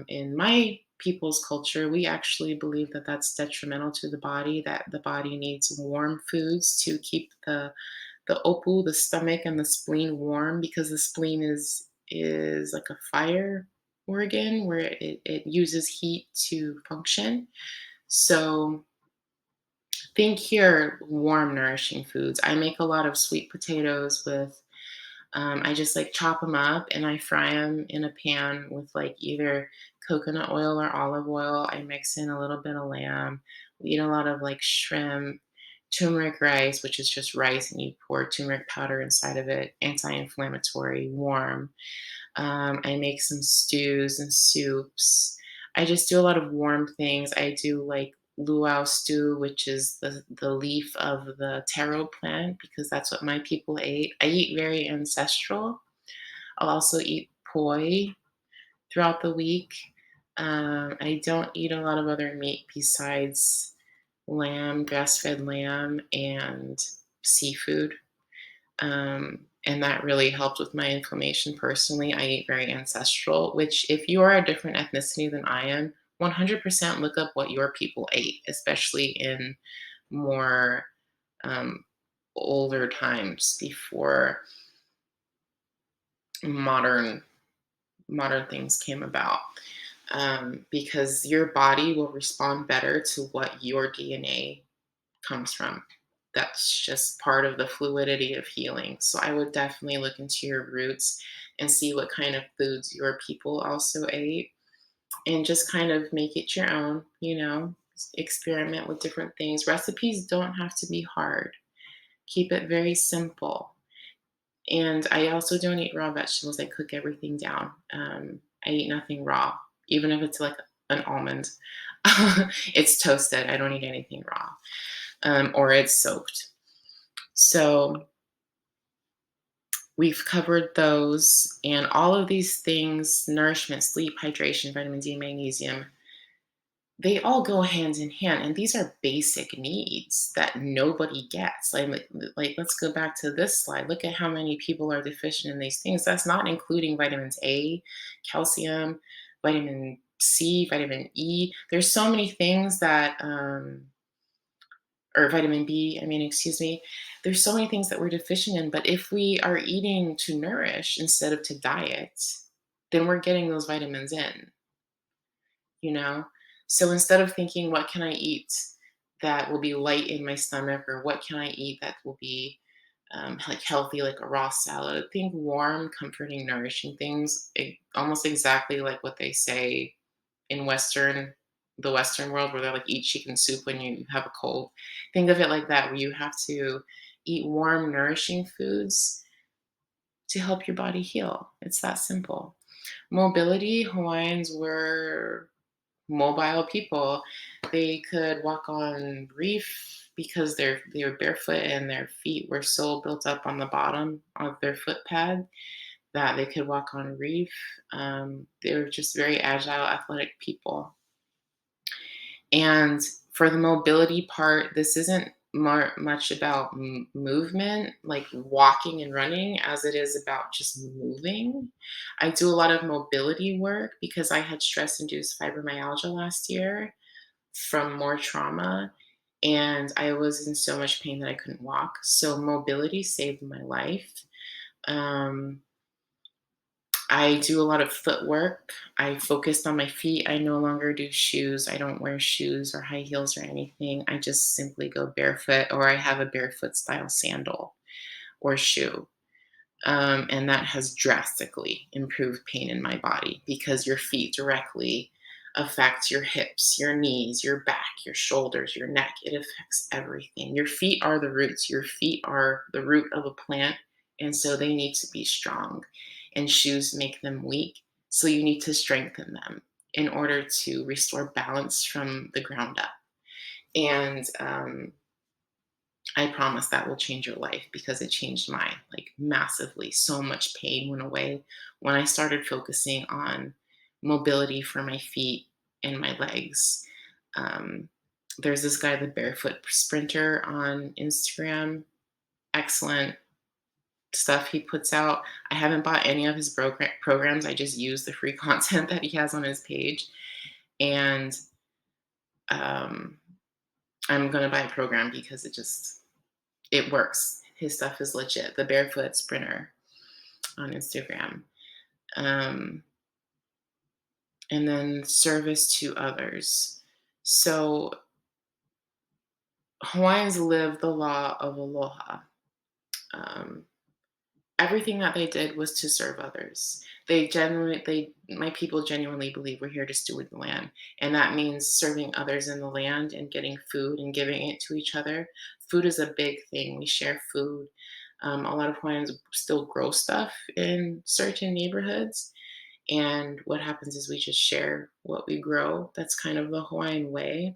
in my people's culture, we actually believe that that's detrimental to the body, that the body needs warm foods to keep the opu, the stomach, and the spleen warm, because the spleen is like a fire organ where it uses heat to function. So think here, warm, nourishing foods. I make a lot of sweet potatoes with I just like chop them up and I fry them in a pan with like either coconut oil or olive oil. I mix in a little bit of lamb. We eat a lot of like shrimp, turmeric rice, which is just rice and you pour turmeric powder inside of it, anti-inflammatory, warm. I make some stews and soups. I just do a lot of warm things. I do like luau stew, which is the leaf of the taro plant, because that's what my people ate. I eat very ancestral. I'll also eat poi throughout the week. I don't eat a lot of other meat besides lamb, grass-fed lamb, and seafood. And that really helped with my inflammation personally. I eat very ancestral, which, if you are a different ethnicity than I am, 100% look up what your people ate, especially in more um, older times before modern modern things came about. Because your body will respond better to what your DNA comes from. That's just part of the fluidity of healing. So I would definitely look into your roots and see what kind of foods your people also ate, and just kind of make it your own, experiment with different things. Recipes don't have to be hard. Keep it very simple. And I also don't eat raw vegetables. I cook everything down. I eat nothing raw, even if it's like an almond. It's toasted. I don't eat anything raw, or it's soaked. So we've covered those, and all of these things: nourishment, sleep, hydration, vitamin D, magnesium, they all go hand in hand. And these are basic needs that nobody gets. Like let's go back to this slide. Look at how many people are deficient in these things. That's not including vitamins A, calcium, vitamin C, vitamin E. There's so many things that or vitamin B, I mean, excuse me. There's so many things that we're deficient in, but if we are eating to nourish instead of to diet, then we're getting those vitamins in, you know? So instead of thinking, what can I eat that will be light in my stomach, or what can I eat that will be like healthy, like a raw salad, think warm, comforting, nourishing things, almost exactly like what they say in the Western world, where they're like, eat chicken soup when you have a cold. Think of it like that, where you have to eat warm, nourishing foods to help your body heal. It's that simple. Mobility: Hawaiians were mobile people. They could walk on reef because they were barefoot and their feet were so built up on the bottom of their foot pad that they could walk on reef. They were just very agile, athletic people. And for the mobility part, this isn't much about movement, like walking and running, as it is about just moving. I do a lot of mobility work because I had stress-induced fibromyalgia last year from more trauma, and I was in so much pain that I couldn't walk. So mobility saved my life. Um, I do a lot of footwork. I focused on my feet. I no longer do shoes. I don't wear shoes or high heels or anything. I just simply go barefoot, or I have a barefoot style sandal or shoe. And that has drastically improved pain in my body because your feet directly affect your hips, your knees, your back, your shoulders, your neck. It affects everything. Your feet are the roots. Your feet are the root of a plant, and so they need to be strong. And shoes make them weak, so you need to strengthen them in order to restore balance from the ground up. And I promise that will change your life because it changed mine, like, massively. So much pain went away when I started focusing on mobility for my feet and my legs. Um, there's this guy, the Barefoot Sprinter, on Instagram. Excellent stuff he puts out. I haven't bought any of his programs. I just use the free content that he has on his page. And um, I'm going to buy a program because it works. His stuff is legit. The Barefoot Sprinter on Instagram. Um, and then service to others. So Hawaiians live the law of aloha. Um, Everything that they did was to serve others. My people genuinely believe we're here to steward the land. And that means serving others in the land and getting food and giving it to each other. Food is a big thing. We share food. A lot of Hawaiians still grow stuff in certain neighborhoods. And what happens is we just share what we grow. That's kind of the Hawaiian way.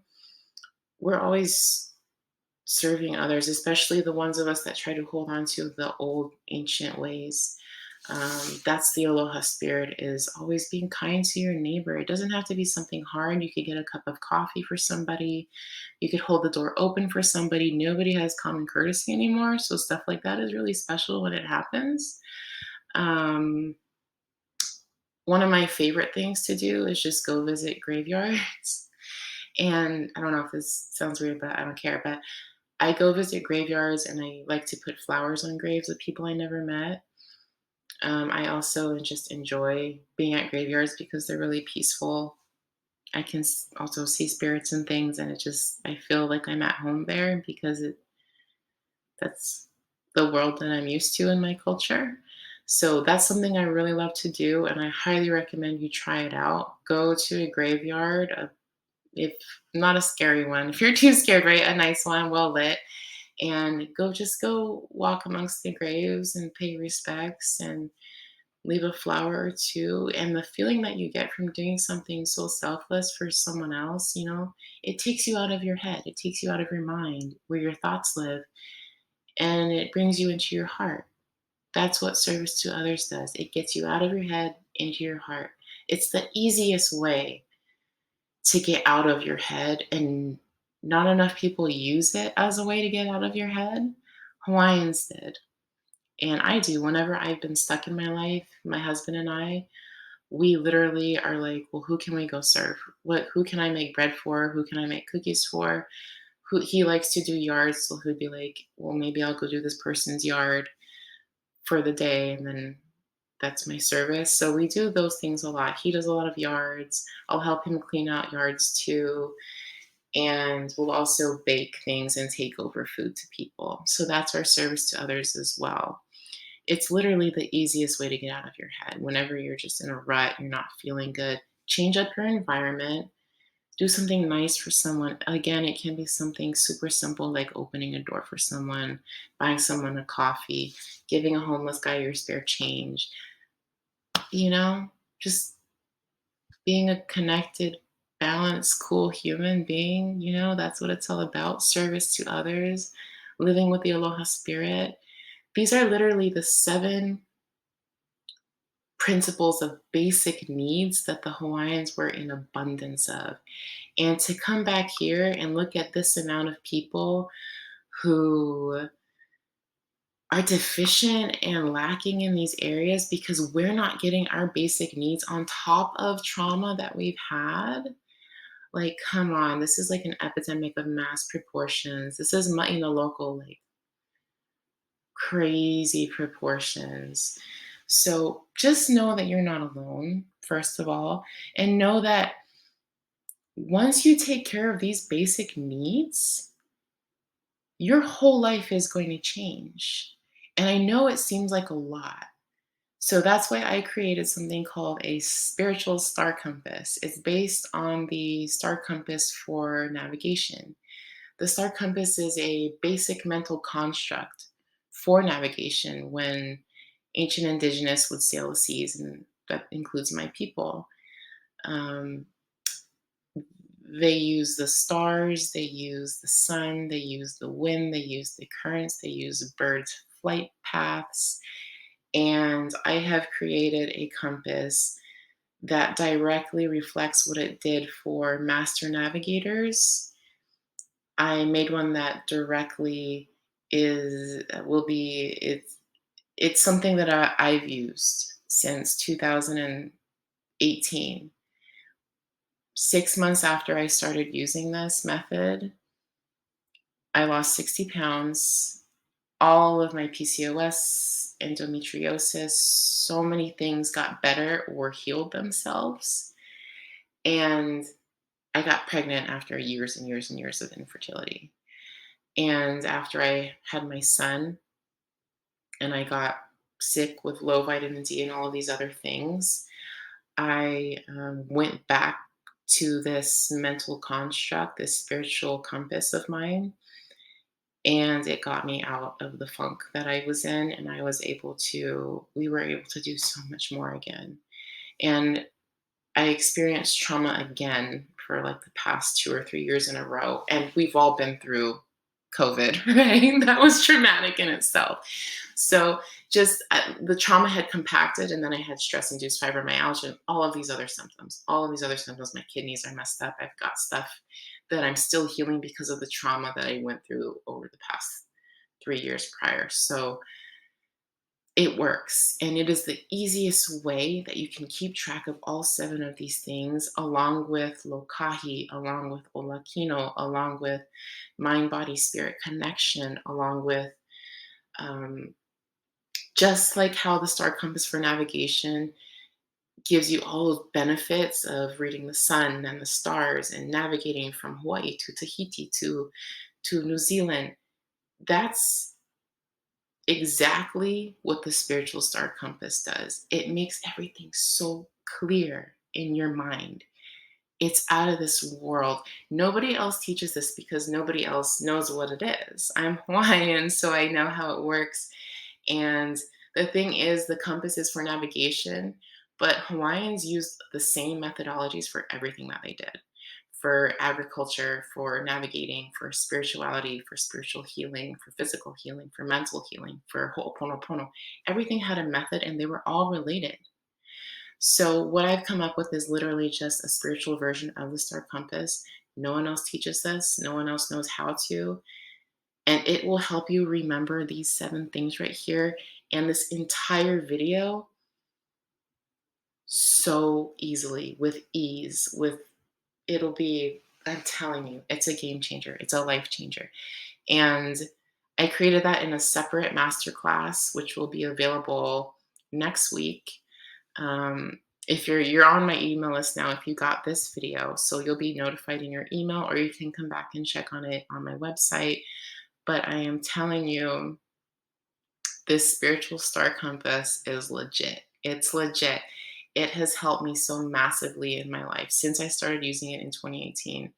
We're always serving others, especially the ones of us that try to hold on to the old ancient ways. That's the aloha spirit, is always being kind to your neighbor. It doesn't have to be something hard. You could get a cup of coffee for somebody. You could hold the door open for somebody. Nobody has common courtesy anymore. So stuff like that is really special when it happens. Um, One of my favorite things to do is just go visit graveyards. And I don't know if this sounds weird, but I don't care. But I go visit graveyards and I like to put flowers on graves of people I never met. I also just enjoy being at graveyards because they're really peaceful. I can also see spirits and things, and I feel like I'm at home there because that's the world that I'm used to in my culture. So that's something I really love to do, and I highly recommend you try it out. Go to a graveyard, if not a scary one. If you're too scared, right? A nice one, well lit, and go walk amongst the graves and pay respects and leave a flower or two. And the feeling that you get from doing something so selfless for someone else, it takes you out of your head. It takes you out of your mind where your thoughts live, and it brings you into your heart. That's what service to others does. It gets you out of your head into your heart. It's the easiest way to get out of your head, and not enough people use it as a way to get out of your head. Hawaiians did. And I do. Whenever I've been stuck in my life, my husband and I, we literally are like, well, who can we go serve? Who can I make bread for? Who can I make cookies for? He likes to do yards, so he'd be like, well, maybe I'll go do this person's yard for the day, and then that's my service. So we do those things a lot. He does a lot of yards. I'll help him clean out yards too. And we'll also bake things and take over food to people. So that's our service to others as well. It's literally the easiest way to get out of your head. Whenever you're just in a rut, you're not feeling good, change up your environment, do something nice for someone. Again, it can be something super simple like opening a door for someone, buying someone a coffee, giving a homeless guy your spare change, just being a connected, balanced, cool human being. That's what it's all about. Service to others, living with the aloha spirit. These are literally the 7 principles of basic needs that the Hawaiians were in abundance of. And to come back here and look at this amount of people who are deficient and lacking in these areas because we're not getting our basic needs on top of trauma that we've had. Like, come on, this is like an epidemic of mass proportions. This is local, like crazy proportions. So just know that you're not alone, first of all, and know that once you take care of these basic needs, your whole life is going to change. And I know it seems like a lot. So that's why I created something called a spiritual star compass. It's based on the star compass for navigation. The star compass is a basic mental construct for navigation when ancient indigenous would sail the seas, and that includes my people. Um, they use the stars, they use the sun, they use the wind, they use the currents, they use birds' flight paths. And I have created a compass that directly reflects what it did for master navigators. I made one that directly is will be it's something that I've used since 2018. 6 months after I started using this method, I lost 60 pounds, all of my PCOS, endometriosis, so many things got better or healed themselves. And I got pregnant after years and years and years of infertility. And after I had my son and I got sick with low vitamin D and all of these other things, I went back to this mental construct, this spiritual compass of mine, and it got me out of the funk that I was in, and we were able to do so much more again. And I experienced trauma again for like the past 2 or 3 years in a row, and we've all been through COVID, right? That was traumatic in itself. So just the trauma had compacted, and then I had stress-induced fibromyalgia and all of these other symptoms. All of these other symptoms. My kidneys are messed up. I've got stuff that I'm still healing because of the trauma that I went through over the past 3 years prior. So it works, and it is the easiest way that you can keep track of all 7 of these things, along with Lokahi, along with Olakino, along with mind, body, spirit connection, along with um, just like how the star compass for navigation gives you all of benefits of reading the sun and the stars and navigating from Hawaii to Tahiti to New Zealand. That's exactly what the spiritual star compass does. It makes everything so clear in your mind. It's out of this world. Nobody else teaches this because nobody else knows what it is. I'm Hawaiian, so I know how it works. And the thing is, the compass is for navigation, but Hawaiians use the same methodologies for everything that they did, for agriculture, for navigating, for spirituality, for spiritual healing, for physical healing, for mental healing, for Hooponopono. Everything had a method and they were all related. So what I've come up with is literally just a spiritual version of the star compass. No one else teaches this. No one else knows how to. And it will help you remember these 7 things right here and this entire video so easily, with ease, I'm telling you, it's a game changer. It's a life changer. And I created that in a separate masterclass, which will be available next week. If you're on my email list now, if you got this video, so you'll be notified in your email, or you can come back and check on it on my website. But I am telling you, this spiritual star compass is legit. It's legit. It has helped me so massively in my life since I started using it in 2018.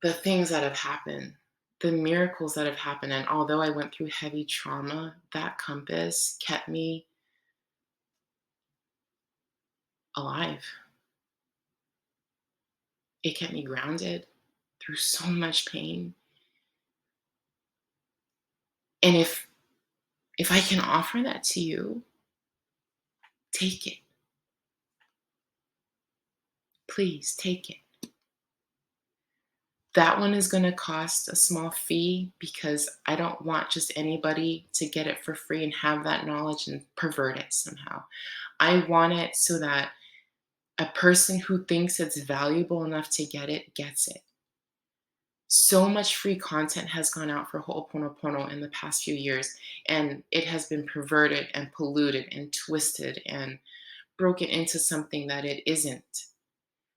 The things that have happened, the miracles that have happened, and although I went through heavy trauma, that compass kept me alive. It kept me grounded through so much pain. And if I can offer that to you, take it. Please take it. That one is going to cost a small fee because I don't want just anybody to get it for free and have that knowledge and pervert it somehow. I want it so that a person who thinks it's valuable enough to get it gets it. So much free content has gone out for Hooponopono in the past few years, and it has been perverted and polluted and twisted and broken into something that it isn't.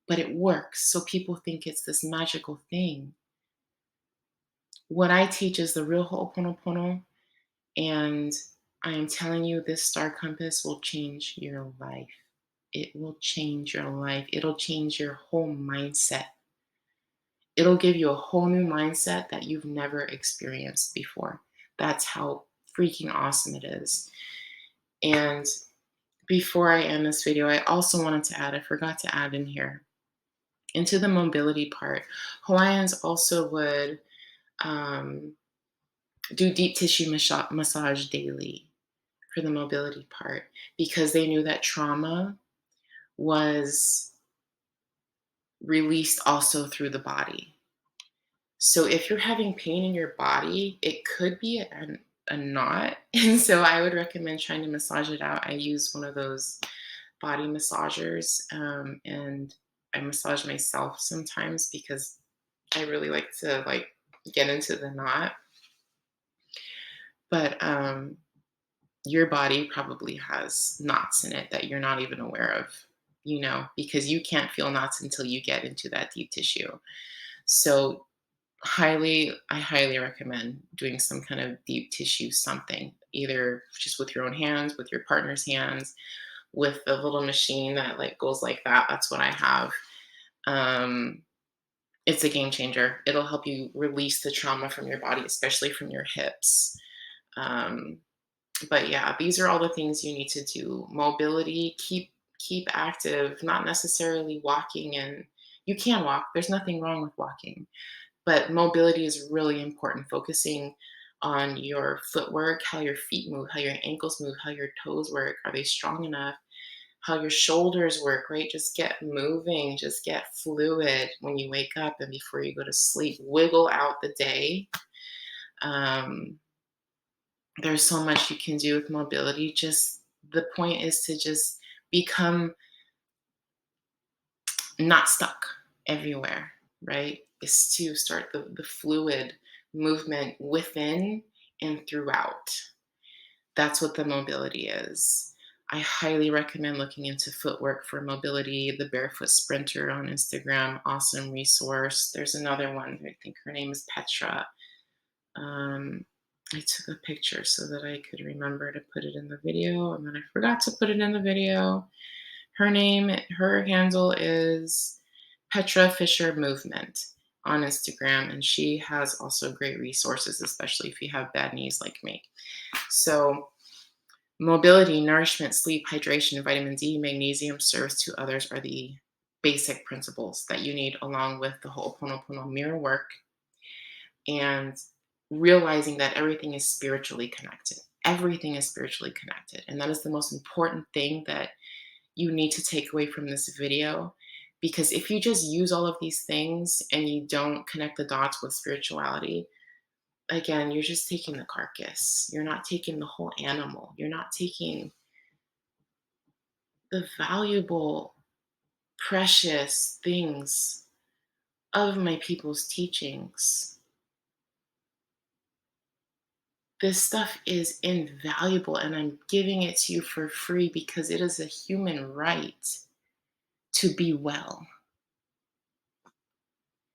But it works, so people think it's this magical thing. What I teach is the real Hooponopono, and I am telling you, this star compass will change your life. It will change your life. It'll change your whole mindset. It'll give you a whole new mindset that you've never experienced before. That's how freaking awesome it is. And before I end this video, I also wanted to add, I forgot to add in here, into the mobility part, Hawaiians also would do deep tissue massage daily for the mobility part because they knew that trauma was released also through the body. So if you're having pain in your body, it could be a knot. And so I would recommend trying to massage it out. I use one of those body massagers, and I massage myself sometimes because I really like to get into the knot. But your body probably has knots in it that you're not even aware of, because you can't feel knots until you get into that deep tissue. So I highly recommend doing some kind of deep tissue something, either just with your own hands, with your partner's hands, with the little machine that goes like that. That's what I have. Um, it's a game changer. It'll help you release the trauma from your body, especially from your hips. Um, but yeah, these are all the things you need to do. Mobility, keep active, not necessarily walking, and you can walk. There's nothing wrong with walking. But mobility is really important, focusing on your footwork, how your feet move, how your ankles move, how your toes work. Are they strong enough? How your shoulders work, right? Just get moving, just get fluid when you wake up and before you go to sleep. Wiggle out the day. Um, there's so much you can do with mobility. Just the point is to just become not stuck everywhere, right? Is to start the fluid movement within and throughout. That's what the mobility is. I highly recommend looking into footwork for mobility. The Barefoot Sprinter on Instagram, awesome resource. There's another one, I think her name is Petra. I took a picture so that I could remember to put it in the video, and then I forgot to put it in the video. Her handle is Petra Fisher Movement on Instagram, and she has also great resources, especially if you have bad knees like me. So mobility, nourishment, sleep, hydration, vitamin D, magnesium, service to others are the basic principles that you need, along with the Hooponopono mirror work and realizing that everything is spiritually connected. Everything is spiritually connected. And that is the most important thing that you need to take away from this video. Because if you just use all of these things and you don't connect the dots with spirituality, again, you're just taking the carcass. You're not taking the whole animal. You're not taking the valuable, precious things of my people's teachings. This stuff is invaluable, and I'm giving it to you for free because it is a human right to be well.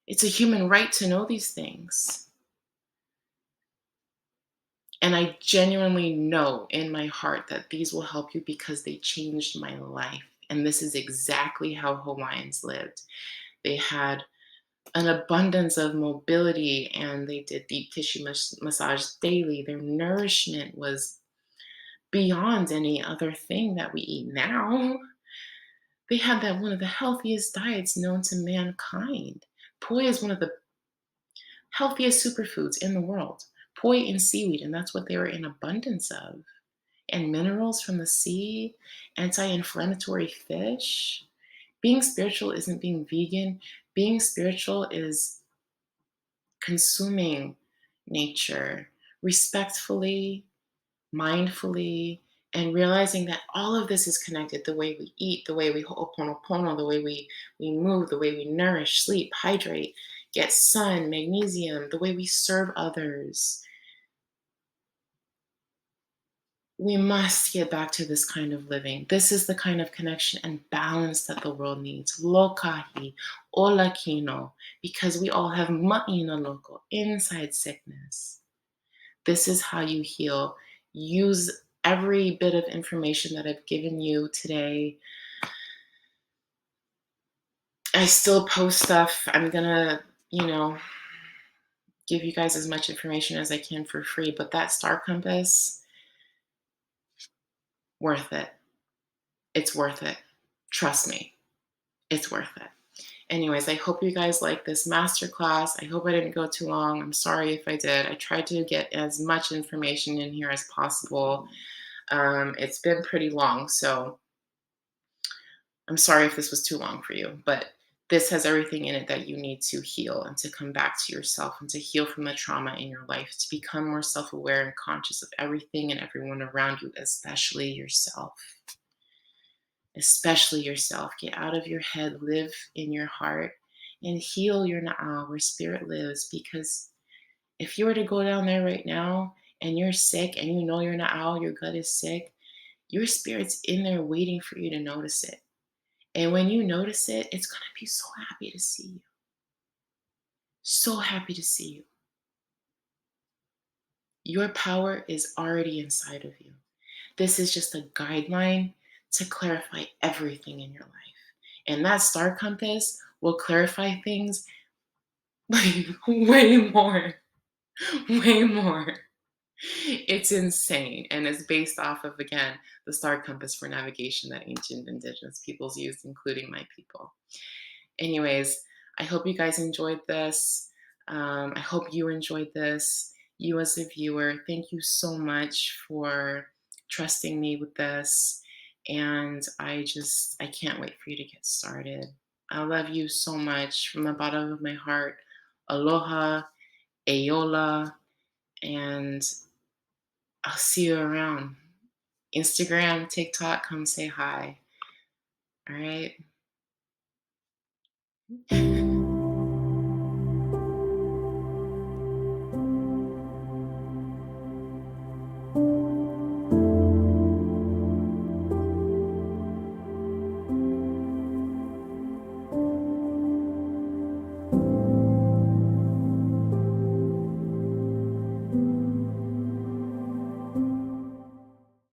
It's a human right to know these things. And I genuinely know in my heart that these will help you because they changed my life. And this is exactly how Hawaiians lived. They had an abundance of mobility and they did deep tissue massage daily. Their nourishment was beyond any other thing that we eat now. They had that one of the healthiest diets known to mankind. Poi is one of the healthiest superfoods in the world. Poi and seaweed, and that's what they were in abundance of. And minerals from the sea, anti-inflammatory fish. Being spiritual isn't being vegan. Being spiritual is consuming nature respectfully, mindfully, and realizing that all of this is connected. The way we eat, the way we ho'oponopono, the way we move, the way we nourish, sleep, hydrate, get sun, magnesium, the way we serve others. We must get back to this kind of living. This is the kind of connection and balance that the world needs. Lokahi, olakino, because we all have ma'ina loko, inside sickness. This is how you heal. Use every bit of information that I've given you today. I still post stuff. I'm gonna, give you guys as much information as I can for free, but that star compass, worth it. It's worth it. Trust me, it's worth it. Anyways, I hope you guys like this masterclass. I hope I didn't go too long. I'm sorry if I did. I tried to get as much information in here as possible. It's been pretty long, so I'm sorry if this was too long for you, but this has everything in it that you need to heal and to come back to yourself and to heal from the trauma in your life, to become more self aware and conscious of everything and everyone around you, especially yourself. Especially yourself. Get out of your head, live in your heart, and heal your na'au where spirit lives. Because if you were to go down there right now and you're sick and you know your na'au, your gut is sick, your spirit's in there waiting for you to notice it. And when you notice it, it's going to be so happy to see you. So happy to see you. Your power is already inside of you. This is just a guideline to clarify everything in your life. And that star compass will clarify things like way more, way more. It's insane. And it's based off of, again, the star compass for navigation that ancient indigenous peoples used, including my people. Anyways, I hope you guys enjoyed this. I hope you enjoyed this. You as a viewer, thank you so much for trusting me with this. And I can't wait for you to get started. I love you so much from the bottom of my heart. Aloha, Ayola, and I'll see you around. Instagram, TikTok, come say hi. All right.